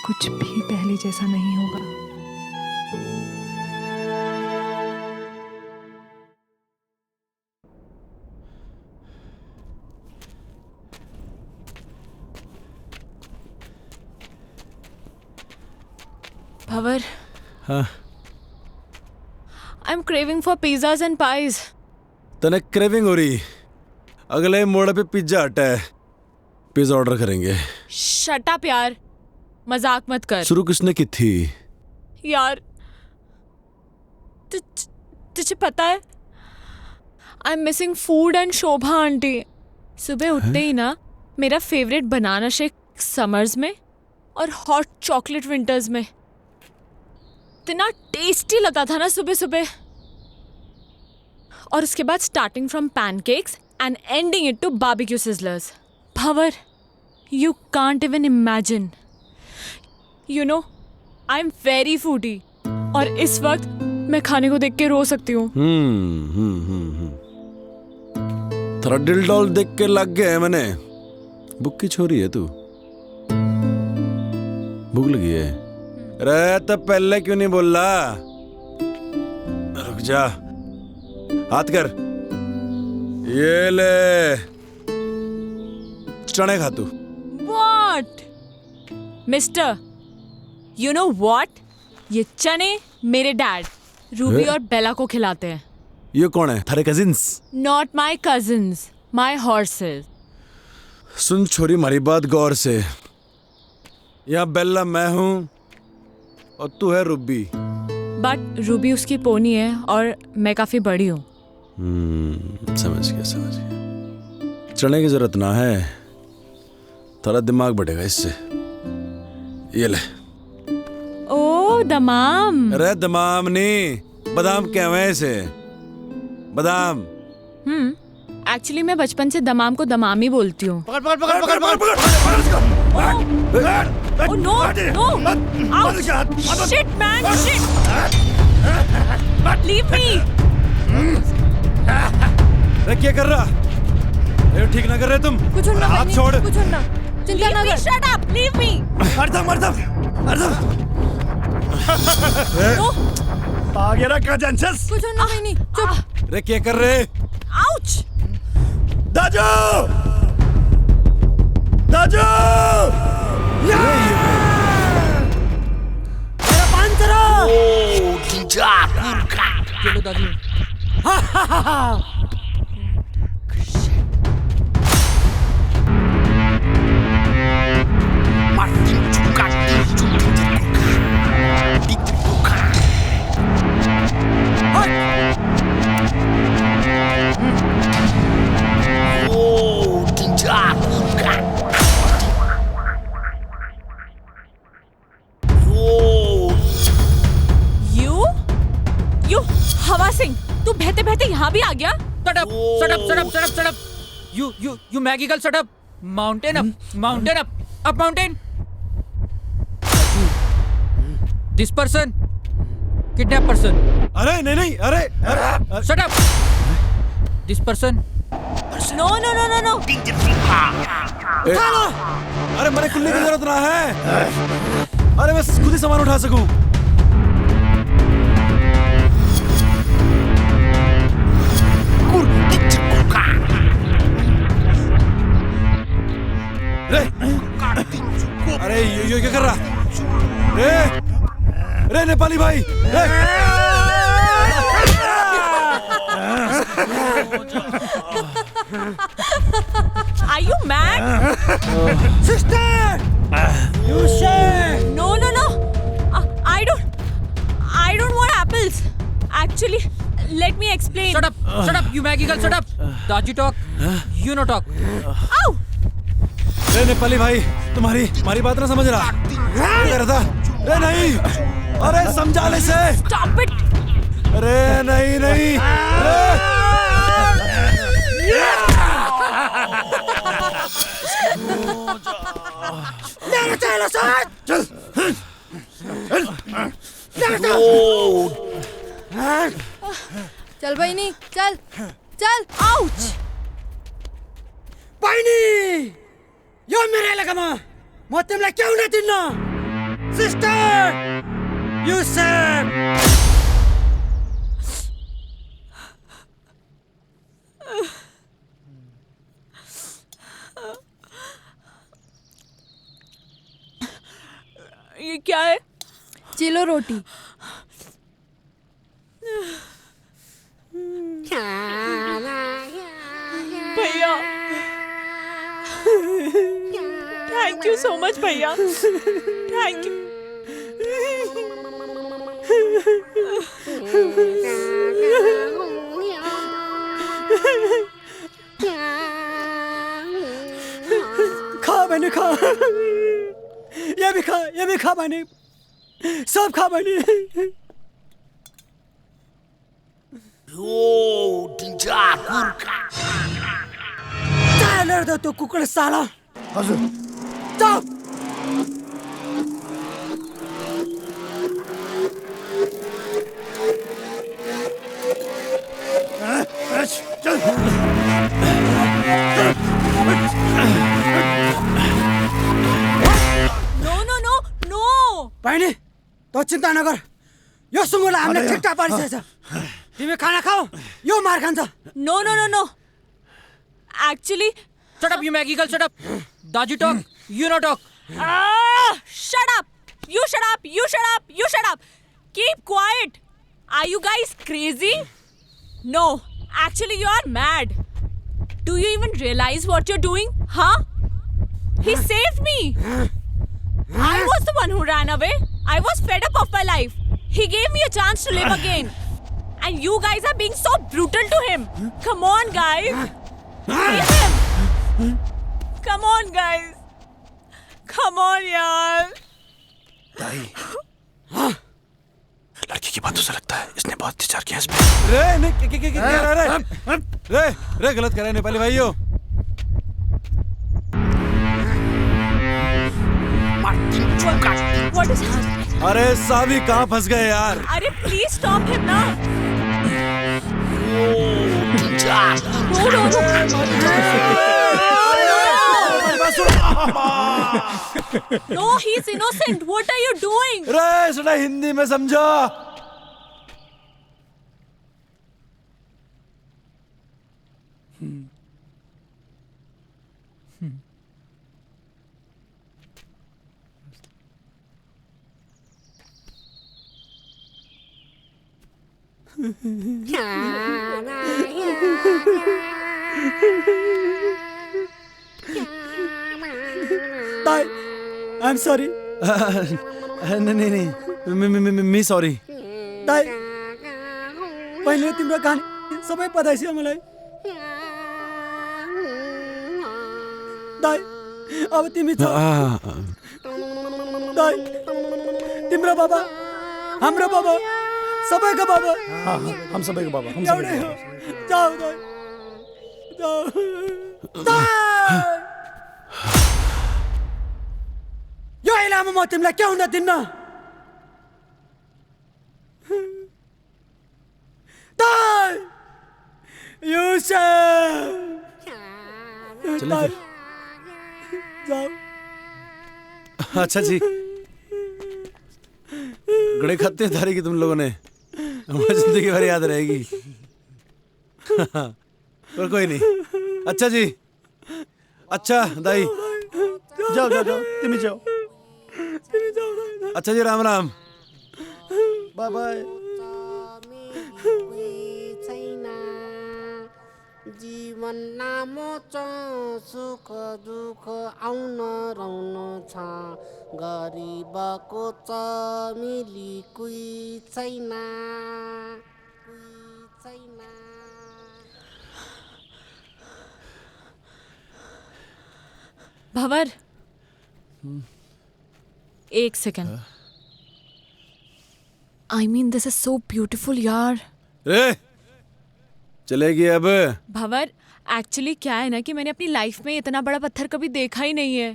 कुछ भी पहले जैसा नहीं होगा। Bhavar, हाँ, I'm craving for pizzas and pies. तने क्रेविंग हो रही? अगले मोड़ पे पिज्जा हट है, पिज्जा ऑर्डर करेंगे। Shut up यार, मजाक मत कर। शुरू किसने की थी? यार, तुझे पता है? I'm missing food and Shobha aunty. सुबह उठते ही ना मेरा फेवरेट बनाना शेक समर्स में और हॉट चॉकलेट विंटर्स में। इतना टेस्टी लगता था ना सुबह सुबह। और उसके बाद starting from pancakes and ending it to barbecue sizzlers. Bhanwar, you can't even imagine. You know, I am very foodie और इस वक्त मैं खाने को देख के रो सकती हूँ। थोड़ा दिल डॉल देख के लग गया है मैंने। भूख की छोरी है तू? भूख लगी है? अरे तो पहले क्यों नहीं बोल रहा? रुक जा, हाथ कर, ये ले चने खा तू। What? Mister, you know what? ये चने मेरे डैड रूबी और बेला को खिलाते हैं। ये कौन है? थारे cousins? Not my cousins, my horses. सुन छोरी, हमारी बात गौर से। यहाँ बेला मैं हूँ और तू है रूबी। बट रूबी उसकी पोनी है और मैं काफी बड़ी हूँ। समझ गया। चने की जरूरत ना है, थोड़ा दिमाग बढ़ेगा इससे। ये ले। ओ दमाम। अरे दमाम नहीं, बादाम कहवे इसे, बादाम। एक्चुअली मैं बचपन से दमाम को दमाम ही बोलती हूँ। पकड़। Oh no! Ouch! Shit man! Shit! Leave me! अरे क्या कर रहा? ये ठीक ना कर रहे तुम? कुछ ना, हाथ छोड़। कुछ ना। चिंता ना कर। Shut up! Leave me! मरदम। आ गया ना कजन्स? कुछ ना नहीं। चुप। अरे क्या कर रहे? Ouch! दाजू! चलो दादी। You हवा सिंह, तू बहते बहते यहाँ भी आ गया? Shut up. You Maggie girl, shut up. Mountain up. Up mountain. This person, kidnap person. अरे नहीं, अरे Shut up. This person. No. अरे मैंने खुलने की जरूरत ना है। अरे मैं खुद ही सामान उठा सकूं। अरे ये क्या कर रहा? रे नेपाली भाई, Are you mad? Sister! You say! No. I don't want apples. Actually, let me explain. Shut up, you Maggie girl, shut up. Daji talk, you no talk. Ow! रे नेपाली भाई, तुम्हारी बात ना समझ रहा। क्या रहा था? रे नहीं, अरे समझा ले से। Stop it! अरे नहीं, चल बहिनी चल चल Ouch! बहिनी यो मेरो एलेकामा म तिमीलाई क्याउ न दिन्न सिस्टर यु सेड ये क्या है? चिलो रोटी भैया थैंक यू सो मच भैया, थैंक यू। खा बहिनी खा ये भी खा बहिनी सब खा बहिनी चालेर त्यो कुकुर साला हजुर चुप नो बहिनी तो चिन्ता नगर यो सुँगुरलाई हामीले ठिकठाक पारिसकेछ तिमी खाना खाऊ यो मार खान्छ no actually Shut up, you Maggie girl, shut up. Daji talk, you no talk. Shut up. You shut up. Keep quiet. Are you guys crazy? No, actually you are mad. Do you even realize what you're doing? Huh? He saved me. I was the one who ran away. I was fed up of my life. He gave me a chance to live again. And you guys are being so brutal to him. Come on, guys. Leave him. Come on, guys. Come on, यार. दाई, लड़की की बातों से लगता है इसने बहुत विचार किया इस पे। रे गलत कर रहे हैं नेपाली भाइयों। What is happening? अरे सावी कहाँ फंस गए यार? अरे please stop him ना. No, he's innocent. What are you doing? रे सुना हिंदी में समझो। ताई I'm sorry. नहीं, मी सॉरी। ताई पहिले तिम्रो कहानी सबै पताइछ मलाई। ताई अब तिमी छ। ताई तिम्रो बाबा हाम्रो बाबा सबैको बाबा। हम सबैको बाबा हम एउटै हो। जाऊ ताई जाऊ ताई यो इलामा म तिमीलाई के हुन दिन्न ताई चलिए फिर। जाओ। अच्छा जी, गड़े खाते धारी की तुम लोगों ने हमारी जिंदगी भर याद रहेगी। और कोई नहीं। अच्छा जी, अच्छा दाई जाओ तिमी जाओ। अच्छा जी, राम राम। Bye bye. जीवन नामो छ सुख दुःख आउन रहनु छ गरिबको छ मिली कोही छैन भंवर, एक second. I mean this is so beautiful यार। रे चलेगी अब? भंवर, एक्चुअली क्या है ना कि मैंने अपनी लाइफ में इतना बड़ा पत्थर कभी देखा ही नहीं है।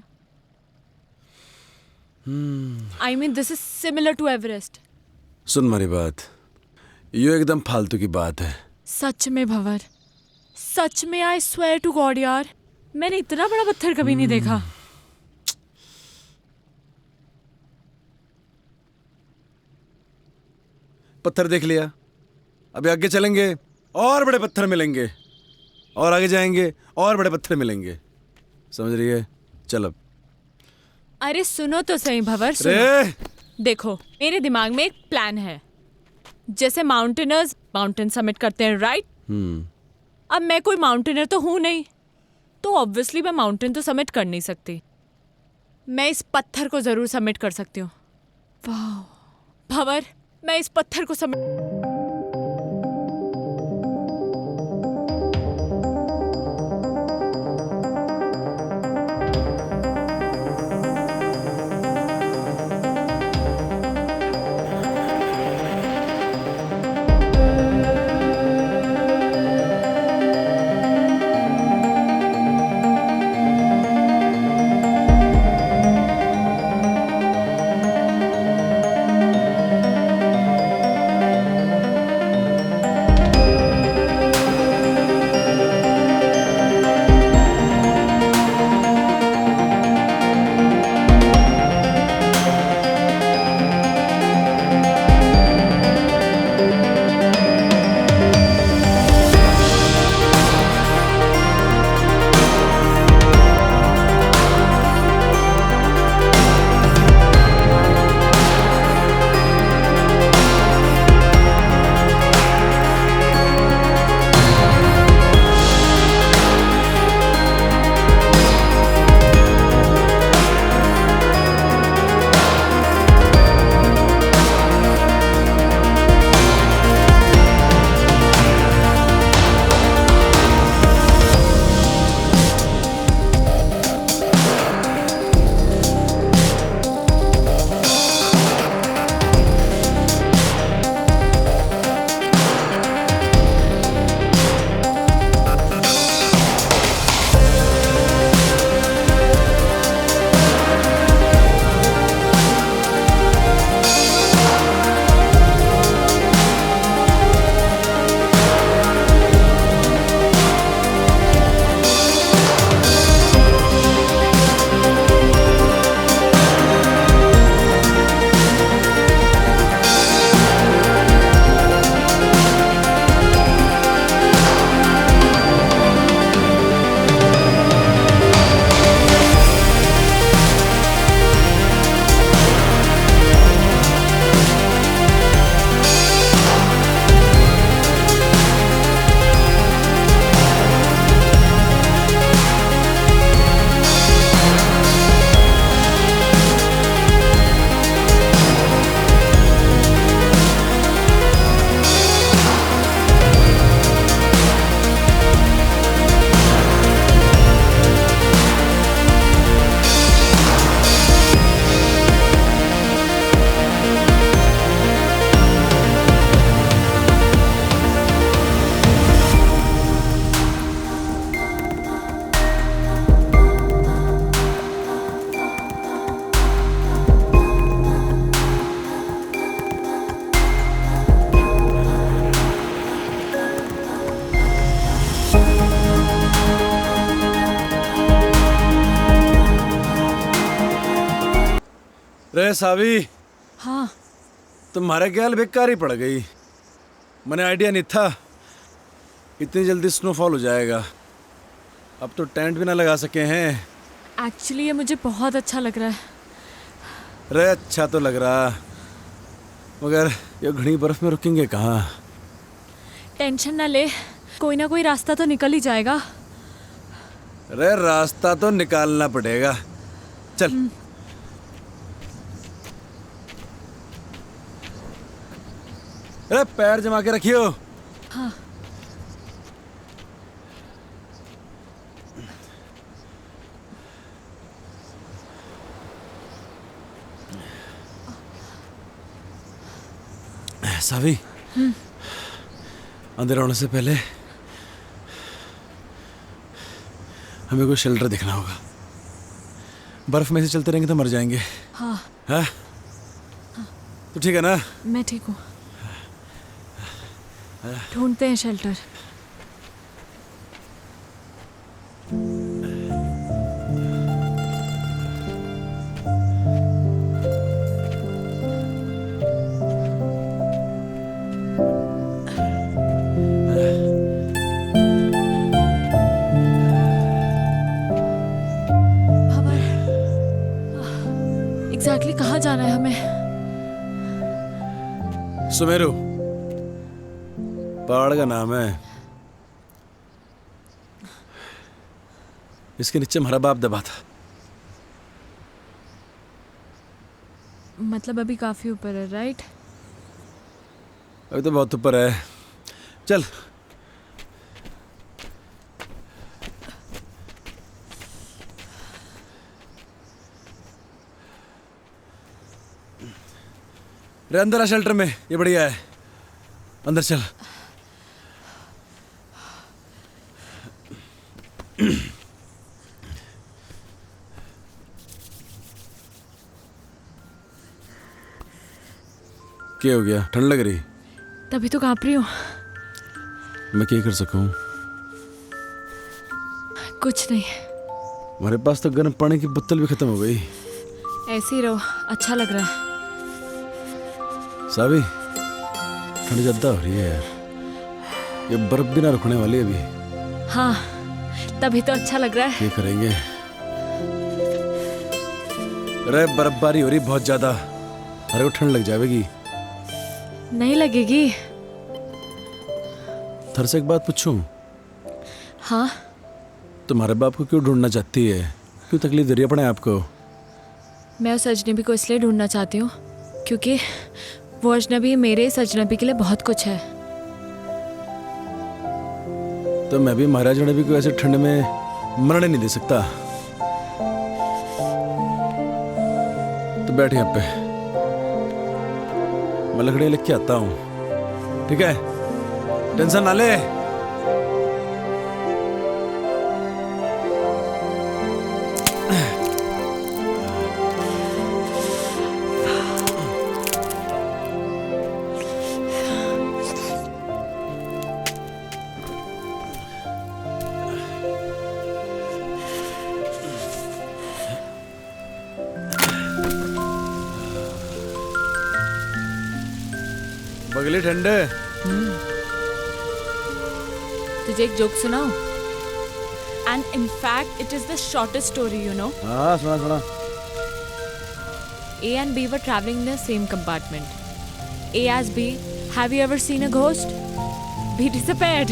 I mean this is similar to Everest. सुन मेरी बात, ये एकदम फालतू की बात है। सच में भंवर, सच में आई स्वेयर टू गॉड यार, मैंने इतना बड़ा पत्थर कभी नहीं देखा। पत्थर देख लिया, अभी आगे चलेंगे और बड़े पत्थर मिलेंगे, और आगे जाएंगे और बड़े पत्थर मिलेंगे, समझ रही है? चल अब। अरे सुनो तो सही भंवर, सुनो। देखो, मेरे दिमाग में एक प्लान है। जैसे माउंटेनर्स माउंटेन समिट करते हैं, राइट? अब मैं कोई माउंटेनर तो हूं नहीं, तो ऑब्वियसली मैं माउंटेन तो समिट कर नहीं सकती। मैं इस पत्थर को जरूर समिट कर सकती हूँ। वाह भंवर, मैं इस पत्थर को समिट। रे सावी, हाँ तुम्हारे ख्याल बेकार ही पड़ गई। मैंने आइडिया नहीं था इतनी जल्दी स्नोफॉल हो जाएगा। अब तो टेंट भी ना लगा सके हैं। एक्चुअली ये मुझे बहुत अच्छा लग रहा है। रे अच्छा तो लग रहा, मगर ये घनी बर्फ में रुकेंगे कहाँ? टेंशन ना ले, कोई ना कोई रास्ता तो निकल ही जाएगा। अरे रास्ता तो निकालना पड़ेगा। चल। अरे पैर जमा के रखियो। हाँ। सावी, अंधेरा होने से पहले हमें कोई शेल्टर देखना होगा। बर्फ में से चलते रहेंगे तो मर जाएंगे। हाँ। हाँ? तो ठीक है ना? मैं ठीक हूँ। ढूंढते हैं शेल्टर। एग्जैक्टली कहाँ जाना है हमें? सुमेरु पहाड़ का नाम है। इसके नीचे हमारा बाप दबा था। मतलब अभी काफी ऊपर है, राइट? अभी तो बहुत ऊपर है। चल। रे अंदर आ शेल्टर में, ये बढ़िया है। अंदर चल। क्या हो गया? ठंड लग रही? तभी तो कांप रही हूँ। मैं क्या कर सकूं? कुछ नहीं। हमारे पास तो गर्म पानी की बोतल भी खत्म हो गई। ऐसे ही रहो, अच्छा लग रहा है। सावी, ठंड ज्यादा हो रही है यार। ये बर्फ भी ना रुकने वाली है अभी। हाँ, तभी तो अच्छा लग रहा है। क्या करेंगे? अरे बर्फबारी हो रही बहुत ज्यादा। अरे वो ठंड लग जाएगी। नहीं लगेगी। थर से एक बात पूछूं? हाँ। तुम्हारे बाप को क्यों ढूंढना चाहती है? क्यों तकलीफ दे रही है अपने आप को? मैं उस अजनबी को इसलिए ढूंढना चाहती हूँ क्योंकि वो अजनबी मेरे इस अजनबी के लिए बहुत कुछ है। तो मैं भी महाराज अजनबी को ऐसे ठंड में मरने नहीं दे सकता। तो बैठ यहाँ पे, मैं लकड़ी लेके आता हूँ। ठीक है? टेंशन ना ले। बगली ठंडे। तुझे एक जोक सुनाऊं? And in fact, it is the shortest story, you know. हाँ सुना सुना। A and B were traveling in the same compartment. A asked B, "Have you ever seen a ghost?" B disappeared.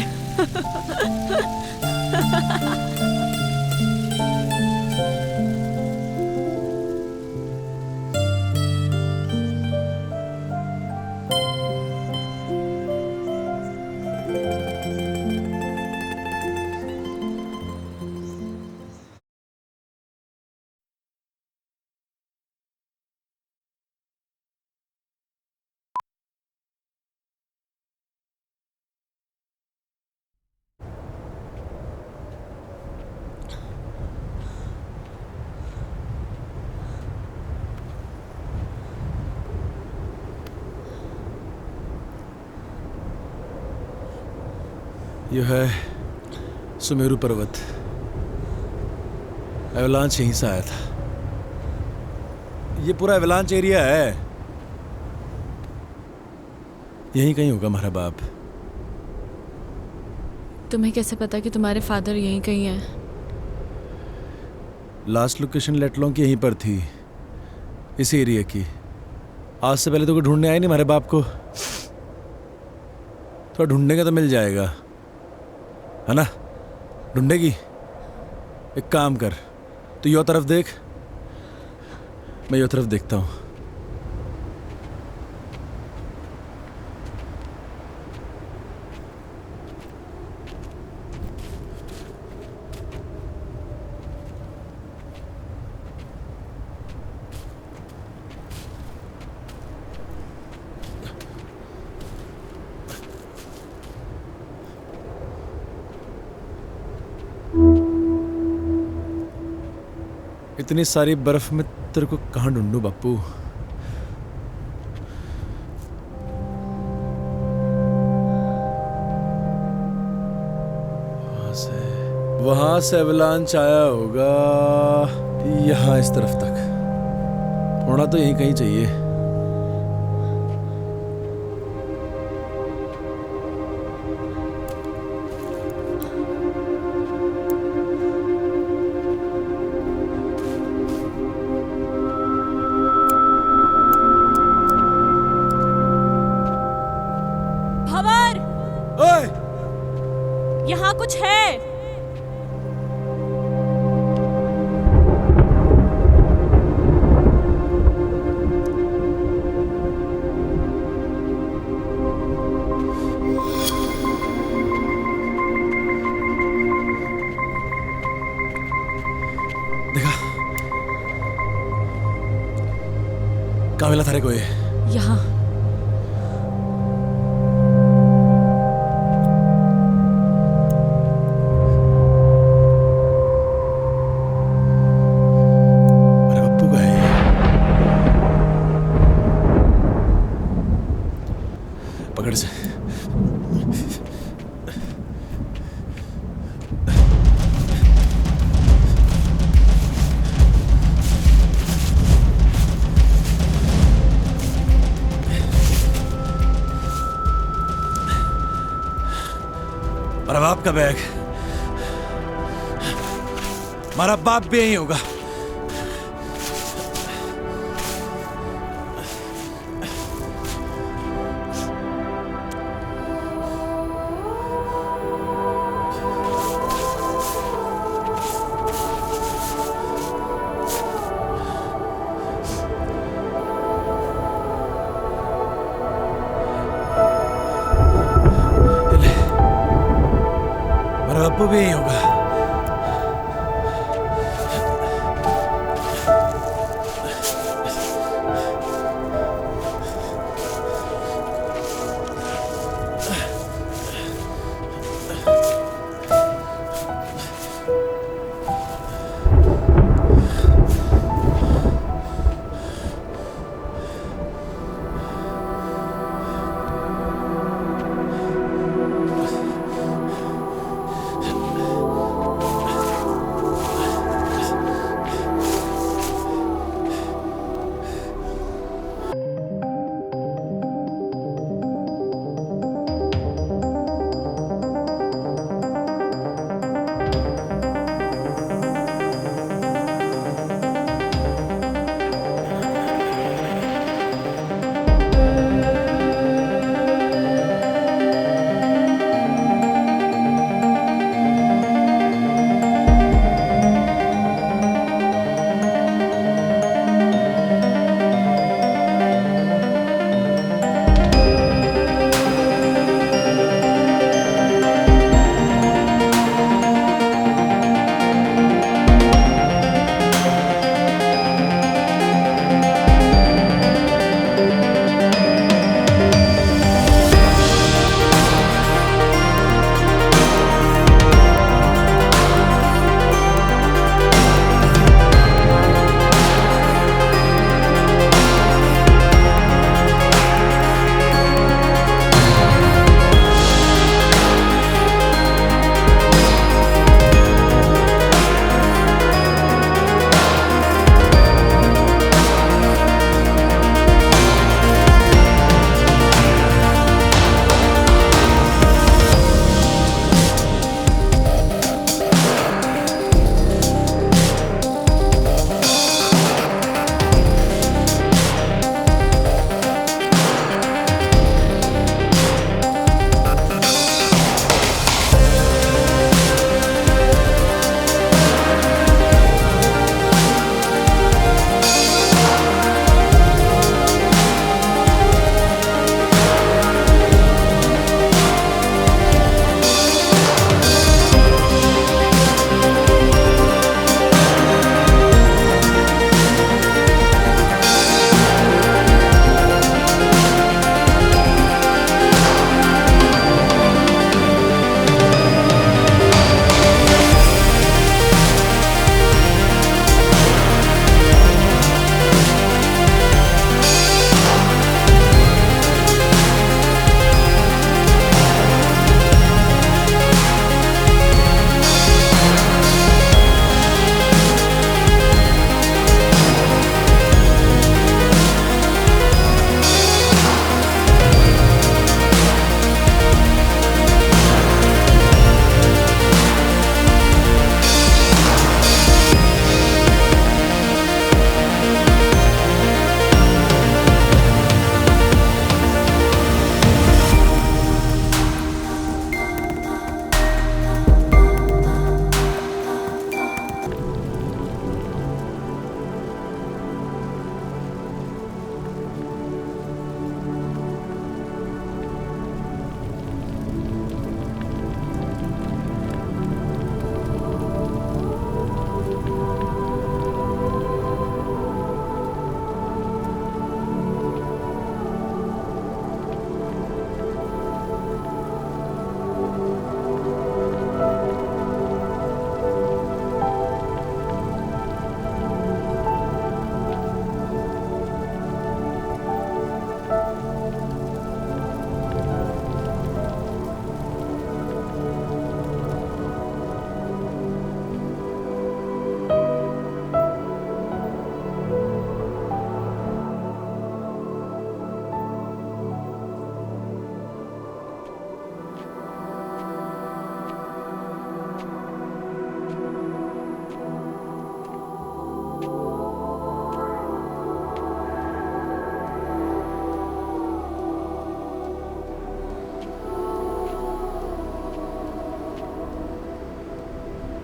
यह है सुमेरु पर्वत। Avalanche यहीं से आया था। ये पूरा एवलांच एरिया है। यहीं कहीं होगा हमारा बाप। तुम्हें कैसे पता कि तुम्हारे फादर यहीं कहीं हैं? लास्ट लोकेशन लेटलों की यहीं पर थी, इसी एरिया की। आज से पहले तो कोई ढूंढने आए नहीं हमारे बाप को। थोड़ा ढूंढने का तो मिल जाएगा। है ना? ढूंढेगी? एक काम कर, तू यो तरफ देख, मैं यो तरफ देखता हूँ। इतनी सारी बर्फ में तेरे को कहाँ ढूंढूं बापू? वहां से एवलांच आया होगा यहाँ इस तरफ तक, होना तो यहीं कहीं चाहिए। यहाँ कुछ है। देखा? कहाँ मिला थारे को ये? यहाँ। पकड़ से। मेरा बाप का बैग, हमारा बाप भी यही होगा। मेरा बापू भी यही होगा।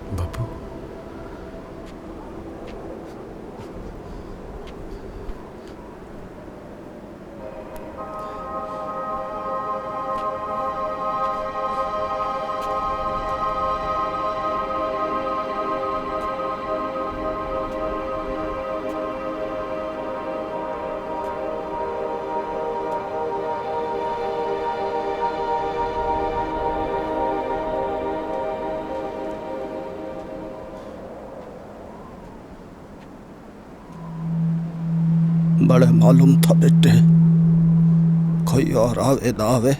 बापू बड़े मालूम था बेटे, कोई और आवे ना आवे,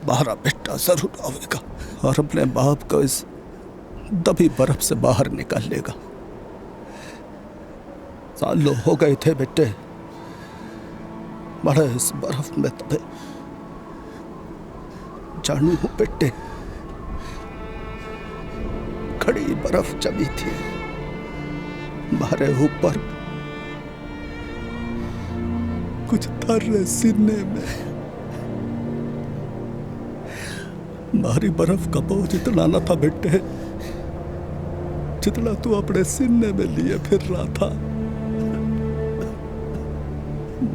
बाहर बेटा जरूर आवेगा और अपने बाप को इस दबी बर्फ से बाहर निकालेगा। सालों हो गए थे बेटे बड़े इस बर्फ में तबे। जानू हूं बेटे, खड़ी बर्फ जमी थी बाहर ऊपर, कुछ तर सीने में। भारी बर्फ का बोझ इतना न था बेटे जितना तू अपने सीने में लिए फिर रहा था।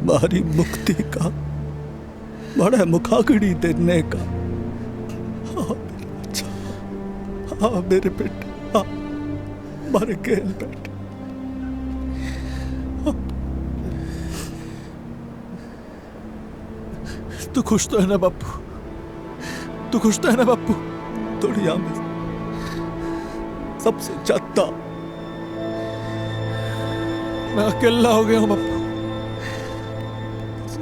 भारी मुक्ति का, बड़े मुखाग्नि देने का। हाँ मेरे बच्चा, हाँ मेरे बेटे, हाँ मारे खेल बेटे। तू खुश तो है ना बापू? तू खुश तो है ना बापू? दुनिया में सबसे ज्यादा मैं अकेला हो गया हूँ बापू,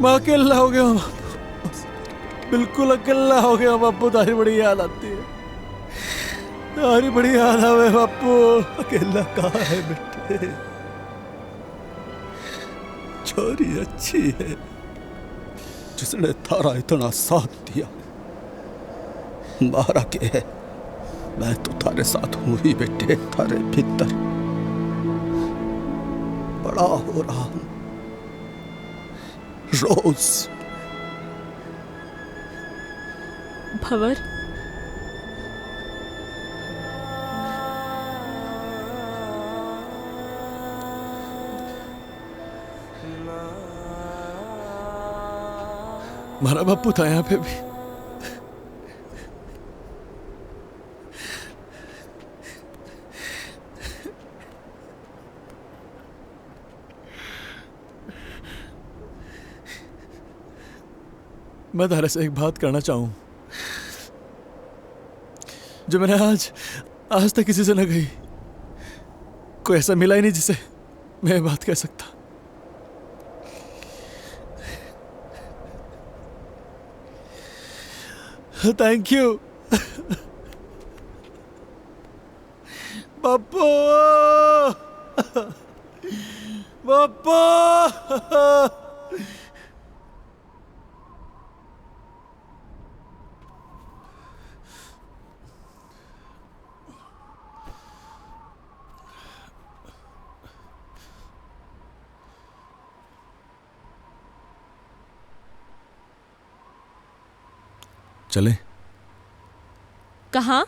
मैं अकेला हो गया हूँ, बिल्कुल अकेला हो गया हूँ बापू। तारी बड़ी याद आती है, तारी बड़ी याद आवे बापू। अकेला कहाँ है बेटे, छोरी अच्छी है जिसने थारा इतना साथ दिया। बाहर के है, मैं तो थारे साथ हूं ही बेटे, थारे भीतर बड़ा हो रहा हूं रोज। भंवर, हमारा बापू था यहाँ पे भी। मैं तारे से एक बात करना चाहूं जो मैंने आज तक किसी से न कही। कोई ऐसा मिला ही नहीं जिसे मैं ये बात कह सकता। थैंक यू बापू, बापू। चले कहाँ?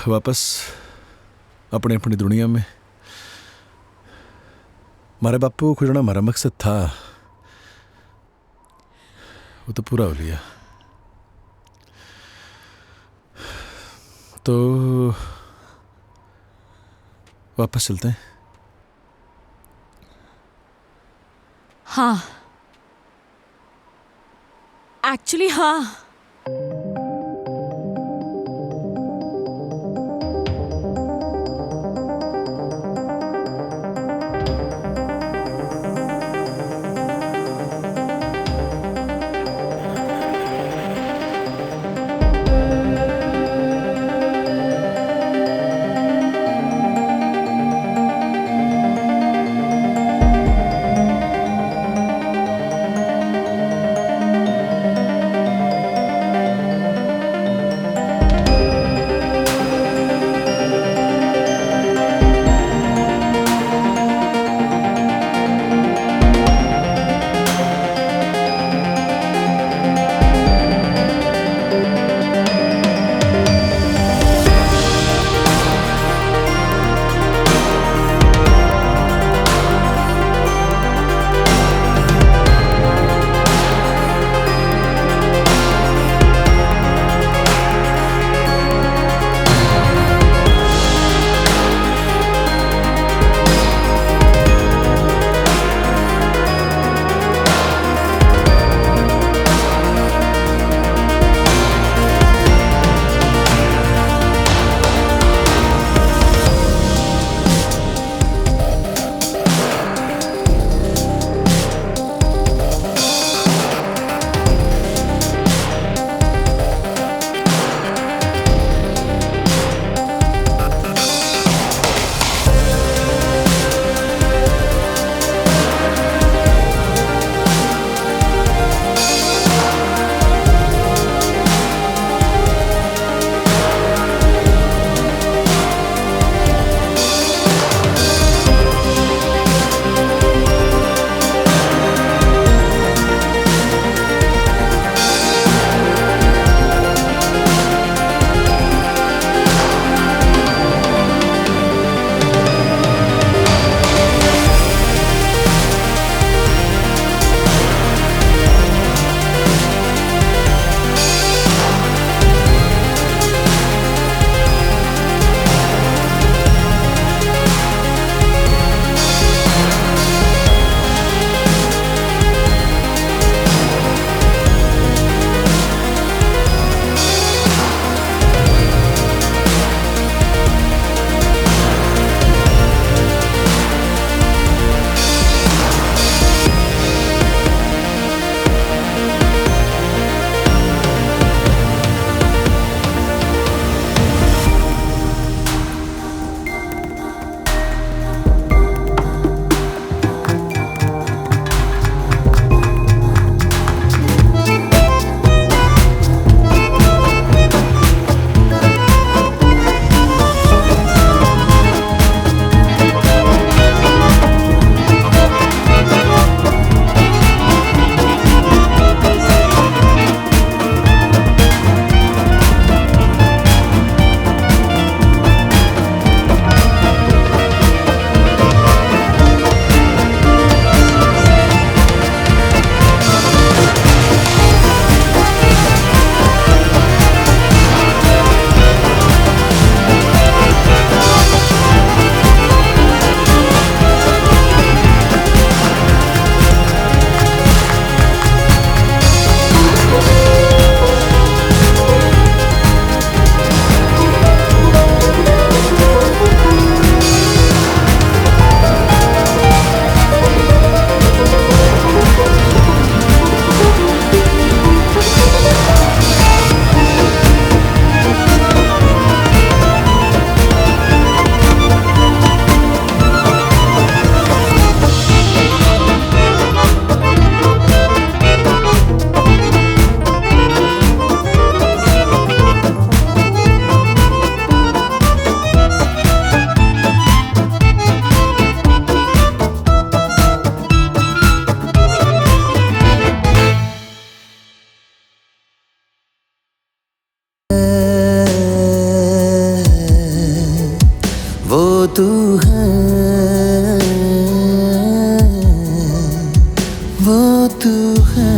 वापस अपने अपनी दुनिया में। हमारे बापू को खुजना हमारा मकसद था, वो तो पूरा हो लिया। तो वापस चलते हैं। हाँ, एक्चुअली हाँ। वो तू है, वो तू है।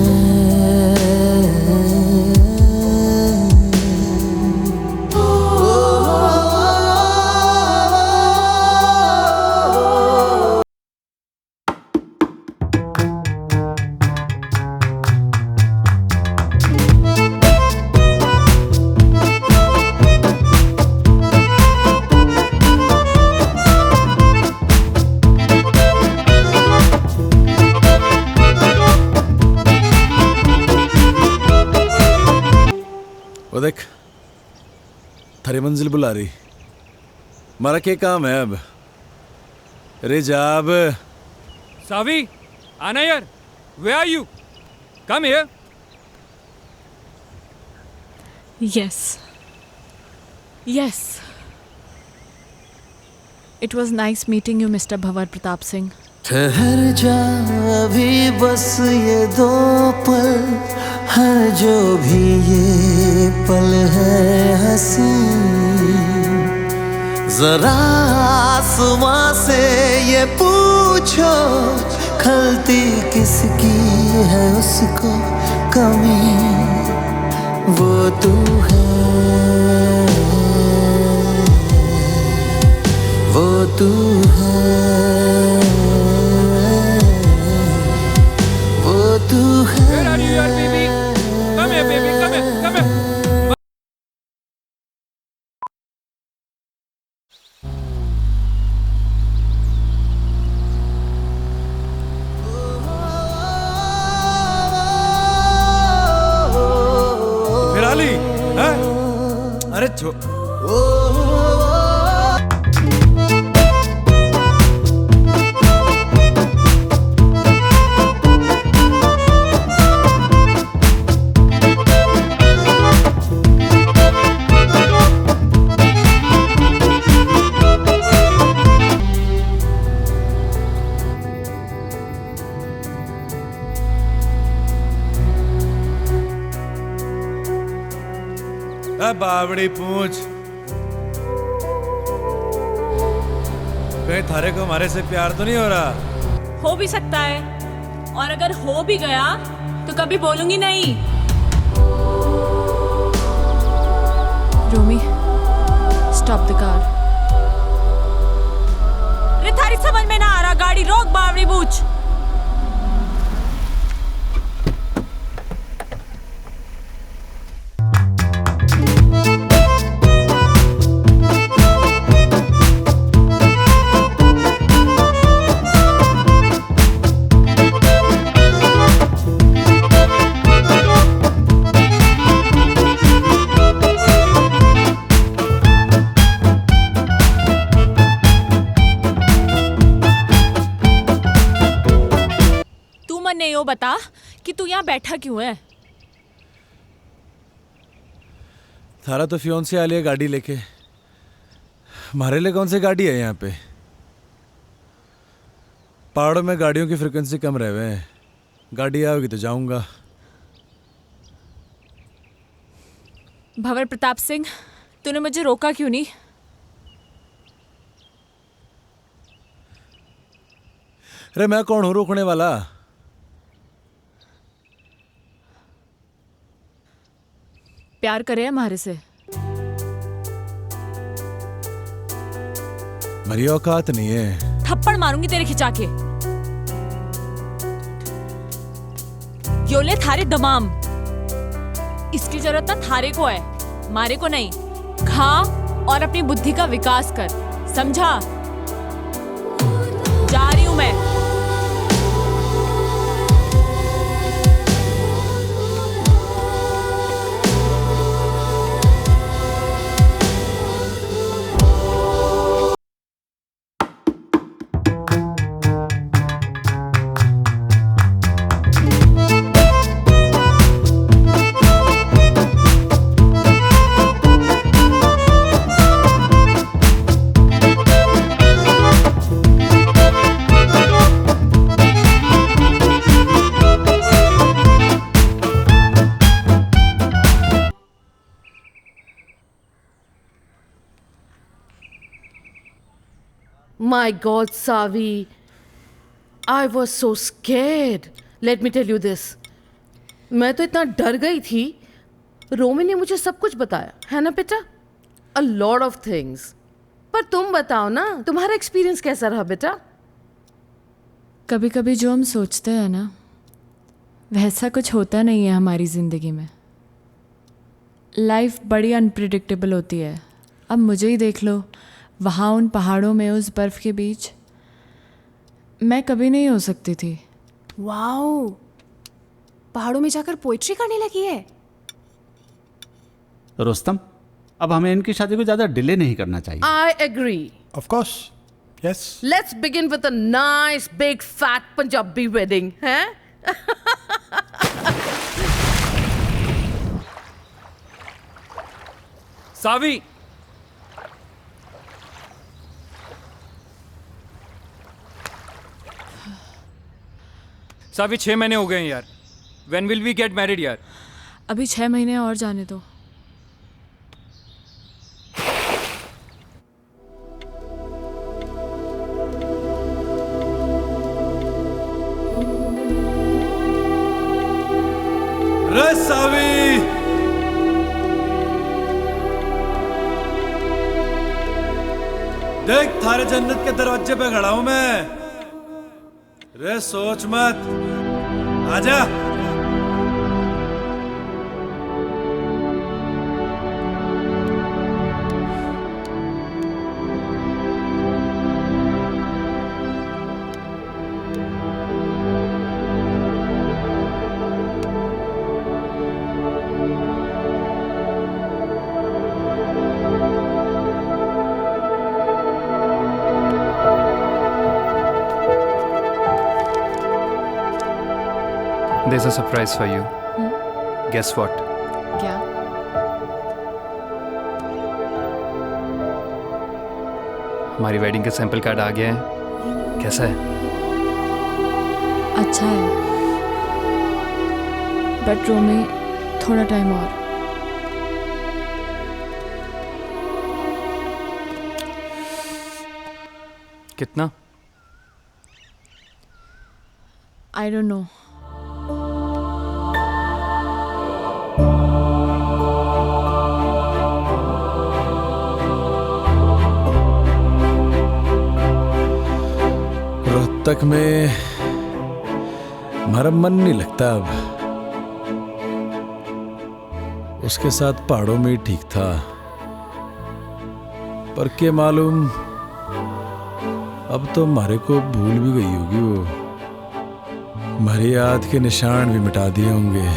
वो देख, थारी मंजिल बुला रही। हमारा क्या काम है अब? अरे जा अब। सावी, आना यार। Where are you? Come here. Yes. Yes. It was nice meeting you, Mr. Bhavar Pratap Singh. ठहर जा अभी बस ये 2 पल है, जो भी ये पल है हंसी। जरा आसमां से ये पूछो, खलती किसकी है उसको कमी। वो तू है, वो तू है, वो तू है। Where are you, yaar, baby? Come here, baby. Come here. Come here. निराली, हैं? अरे बावड़ी पूछ, कहीं थारे को हमारे से प्यार तो नहीं हो रहा? हो भी सकता है, और अगर हो भी गया तो कभी बोलूंगी नहीं। Romy, stop the car. रे थारी समझ में ना आ रहा, गाड़ी रोक बावड़ी पूछ। यो बता कि तू यहाँ बैठा क्यों है? थारा तो फियोंसे आ लिया गाड़ी लेके, हमारे लिए कौन सी गाड़ी है यहाँ पे? पहाड़ों में गाड़ियों की फ्रिक्वेंसी कम रहे हुए हैं, गाड़ी आओगी तो जाऊंगा। भंवर प्रताप सिंह, तूने मुझे रोका क्यों नहीं? अरे मैं कौन हूँ रोकने वाला? प्यार करे हमारे से? मेरी औकात नहीं है। थप्पड़ मारूंगी तेरे खिंचा के। योले थारे दमाम, इसकी जरूरत ना थारे को है, मारे को नहीं। खा और अपनी बुद्धि का विकास कर, समझा? जा रही हूं मैं। My God, Savi, I was so scared. Let me tell you this. मैं तो इतना डर गई थी. रोमी ने मुझे सब कुछ बताया, है ना बेटा? A lot of things. पर तुम बताओ ना, तुम्हारा एक्सपीरियंस कैसा रहा बेटा? कभी कभी जो हम सोचते हैं ना, वैसा कुछ होता नहीं है हमारी ज़िंदगी में. लाइफ बड़ी अनप्रिडिक्टेबल होती है. अब मुझे ही देख लो, वहाँ उन पहाड़ों में उस बर्फ़ के बीच मैं कभी नहीं हो सकती थी. वाओ, पहाड़ों में जाकर पोइट्री करने लगी है. रुस्तम, अब हमें इनकी शादी को ज़्यादा डिले नहीं करना चाहिए. I agree. Of course. Yes. Let's begin with a nice big fat Punjabi wedding, हैं? सावी, सावी 6 महीने हो गए हैं यार. When will we get married यार? अभी 6 महीने और जाने दो. रे सावी, देख थारे जन्नत के दरवाजे पे खड़ा हूं मैं. रे सोच मत, आजा. There's a surprise for you. Guess what? क्या? हमारी वेडिंग का सैंपल कार्ड आ गया है. कैसा है? अच्छा है, बट रोमी थोड़ा टाइम और. कितना? I don't know. रोहतक में हमारा मन नहीं लगता अब. उसके साथ पहाड़ों में ही ठीक था. पर के मालूम, अब तो हमारे को भूल भी गई होगी वो. हमारी याद के निशान भी मिटा दिए होंगे.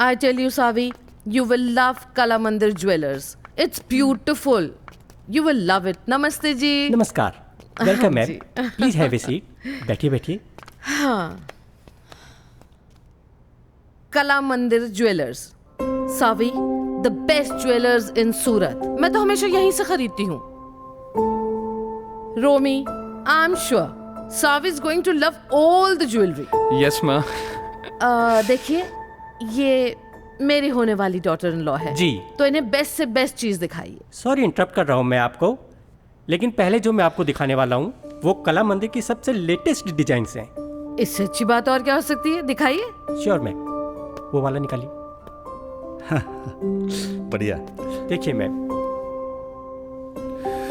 I tell you, Savi, you will love Kala Mandir Jewelers. It's beautiful. You will love it. Namaste ji. नमस्कार. Welcome ma'am. जी. Please have a seat. बैठिए बैठिए. हाँ. Kala Mandir jewellers. Savi, the best jewelers in Surat. मैं तो हमेशा यहीं से खरीदती हूँ. रोमी, I'm sure Savi is going to love all the jewelry. Yes माँ. देखिए, ये मेरी होने वाली डॉटर इन लॉ है जी. तो इन्हें बेस्ट से बेस्ट चीज दिखाइए. सॉरी इंटरप्ट कर रहा हूँ मैं आपको, लेकिन पहले जो मैं आपको दिखाने वाला हूँ वो कला मंदिर की सबसे लेटेस्ट डिजाइन्स हैं. इससे अच्छी बात और क्या हो सकती है? दिखाइए. Sure ma'am. वो वाला निकालिए. बढ़िया. देखिए मैम.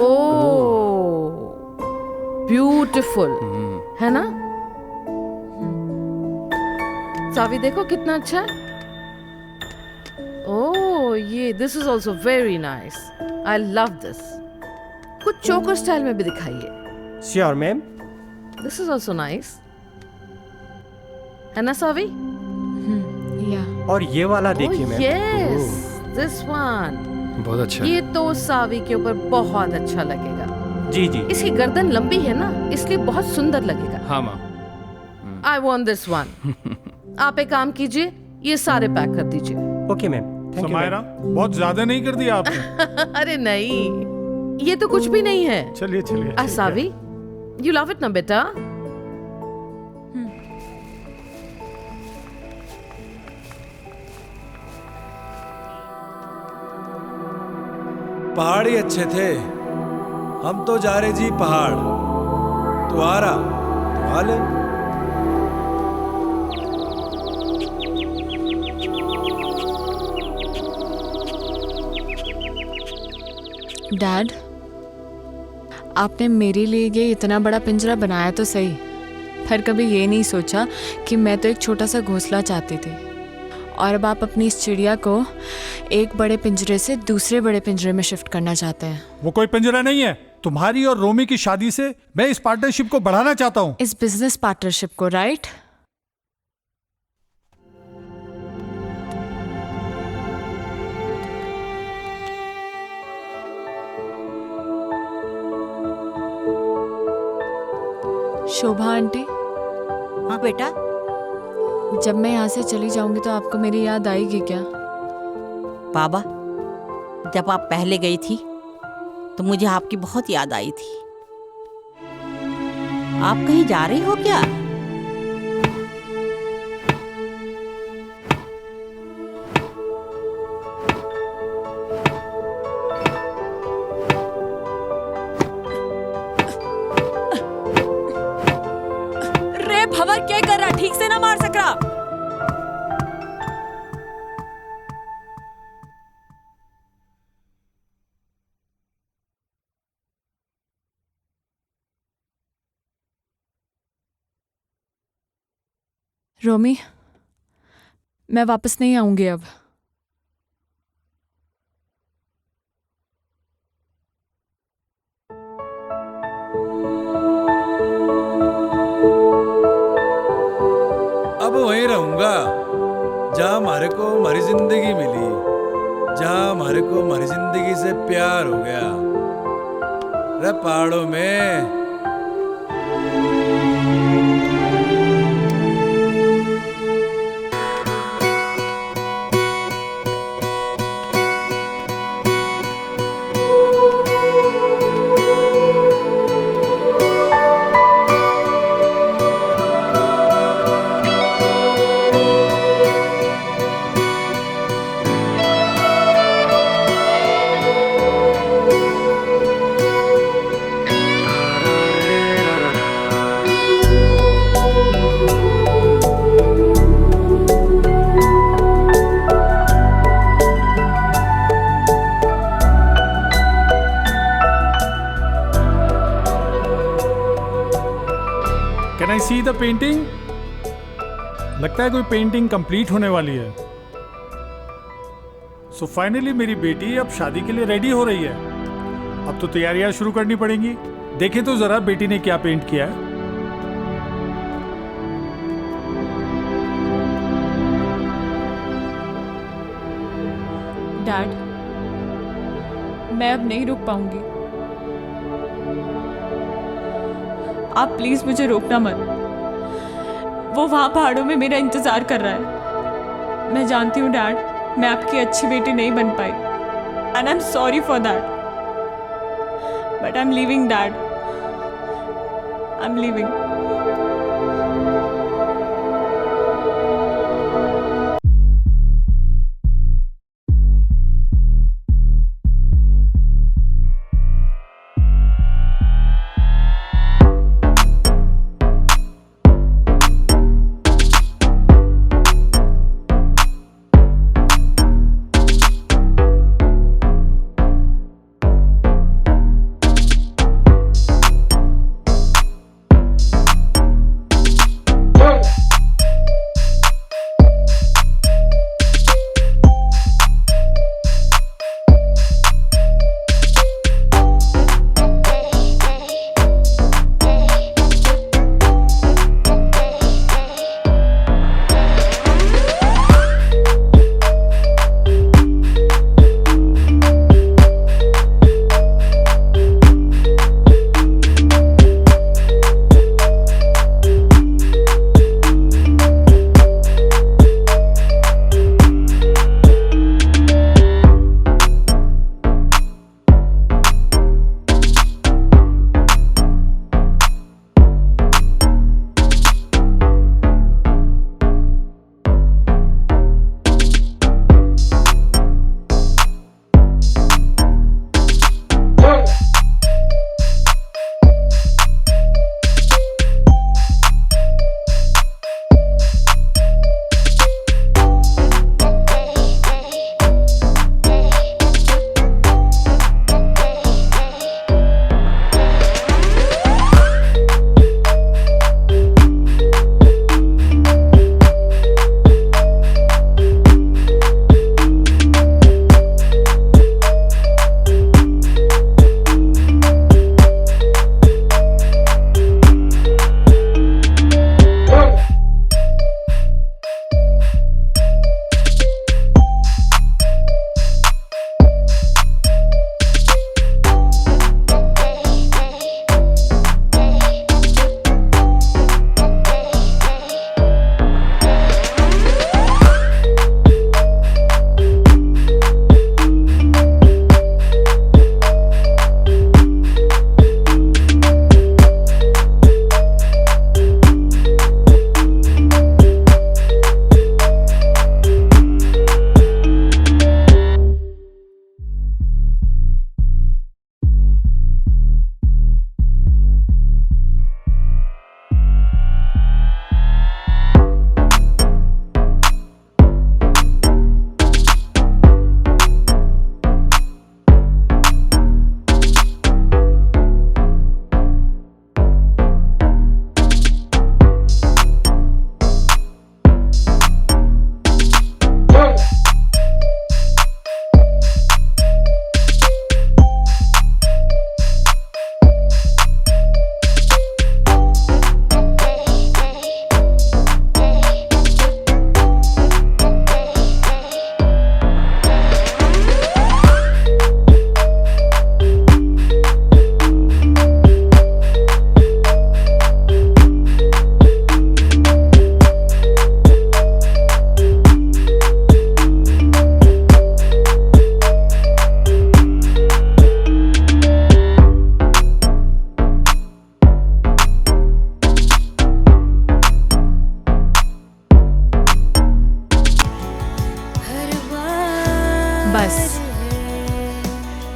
ओह, ब्यूटीफुल है ना? सावी देखो कितना अच्छा है. ओह, ये this is also very nice. I love this. कुछ चोकर स्टाइल में भी दिखाइए. Sure ma'am. This is also nice, है ना सावी? या. और ये वाला देखिए मैम. यस, दिस वन बहुत अच्छा. ये तो सावी के ऊपर बहुत अच्छा लगेगा. जी जी. इसकी गर्दन लंबी है ना, इसलिए बहुत सुंदर लगेगा. हाँ माँ. I want this one. आप एक काम कीजिए, ये सारे पैक कर दीजिए. Okay ma'am. समायरा, बहुत ज्यादा नहीं कर दिया आपने. अरे नहीं, ये तो कुछ भी नहीं है। चलिए चलिए, ठीक है। सावी, यू लव इट ना बेटा? पहाड़ ही अच्छे थे। हम तो जा रहे जी पहाड़। तू आ रहा तो आ ले। डैड, आपने मेरे लिए ये इतना बड़ा पिंजरा बनाया तो सही, पर कभी ये नहीं सोचा कि मैं तो एक छोटा सा घोंसला चाहती थी, और अब आप अपनी इस चिड़िया को एक बड़े पिंजरे से दूसरे बड़े पिंजरे में शिफ्ट करना चाहते हैं। वो कोई पिंजरा नहीं है। तुम्हारी और रोमी की शादी से मैं इस पार्टनरशिप को बढ़ाना चाहता हूँ। इस बिजनेस पार्टनरशिप को, राइट? शोभा आंटी। हाँ बेटा। जब मैं यहाँ से चली जाऊंगी तो आपको मेरी याद आएगी क्या? बाबा, जब आप पहले गई थी तो मुझे आपकी बहुत याद आई थी। आप कहीं जा रही हो क्या? रे भंवर, क्या कर रहा? ठीक से ना मार सक रहा। रोमी, मैं वापस नहीं आऊंगी अब। अब वहीं रहूंगा जहां हमारे को हमारी जिंदगी मिली, जहां हमारे को हमारी जिंदगी से प्यार हो गया। रे पहाड़ों में। Can I see the painting? लगता है कोई पेंटिंग कंप्लीट होने वाली है। सो फाइनली मेरी बेटी अब शादी के लिए रेडी हो रही है। अब तो तैयारियां शुरू करनी पड़ेंगी। देखें तो जरा बेटी ने क्या पेंट किया है। डैड, मैं अब नहीं रुक पाऊंगी। आप प्लीज मुझे रोकना मत। वो वहां पहाड़ों में मेरा इंतजार कर रहा है। मैं जानती हूँ डैड, मैं आपकी अच्छी बेटी नहीं बन पाई, and I am sorry for that, but I am leaving dad, I am leaving.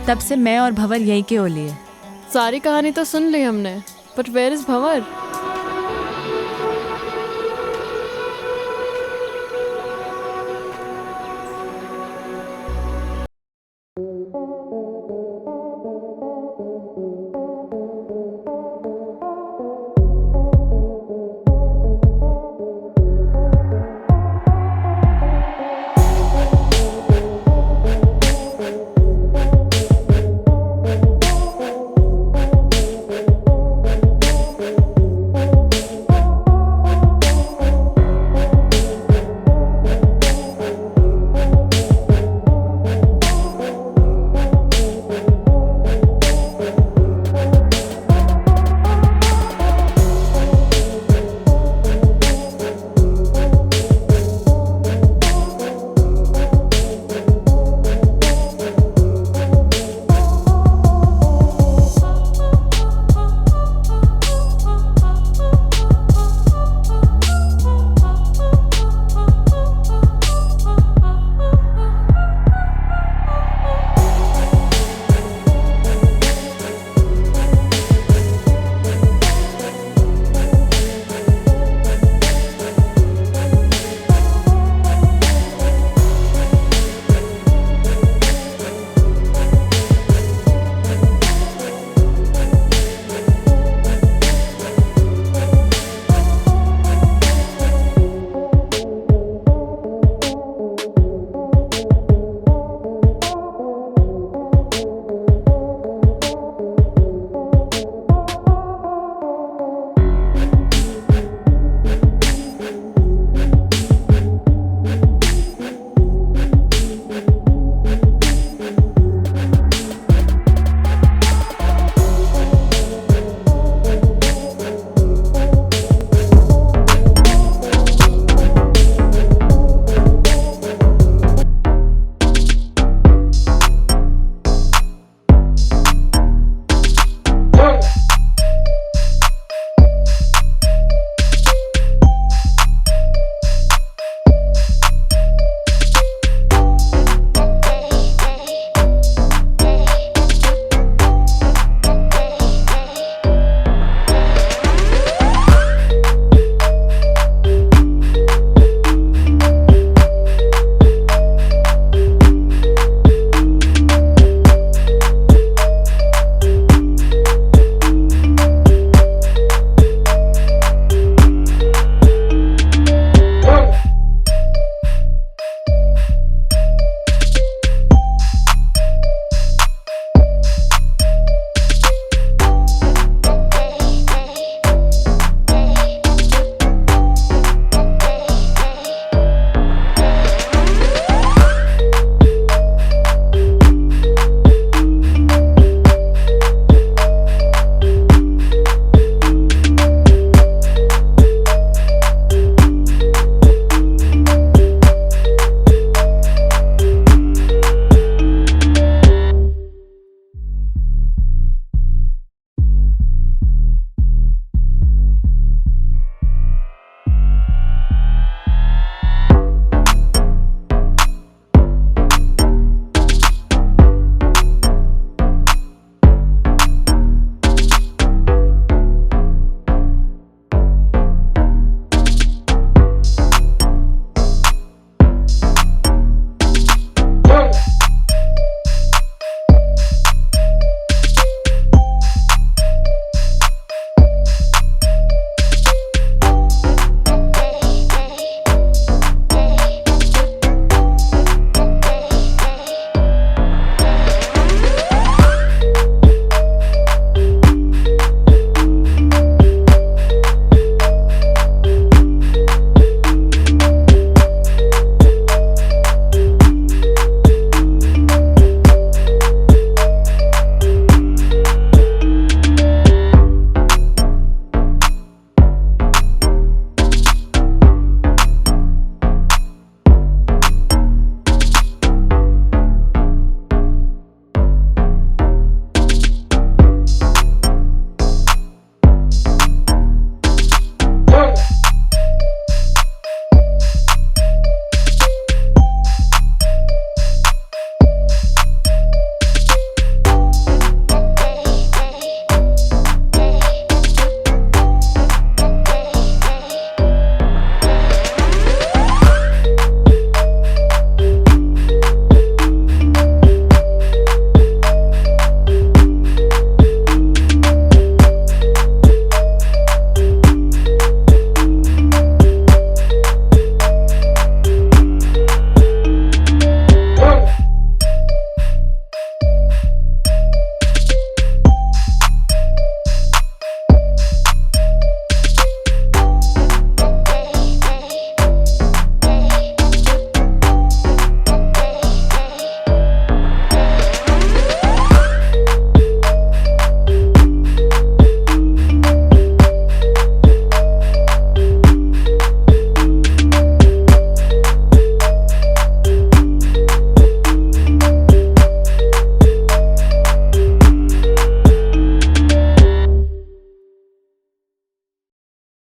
तब से मैं और भंवर यहीं के ओली है। सारी कहानी तो सुन ली हमने, बट वेयर इज भंवर?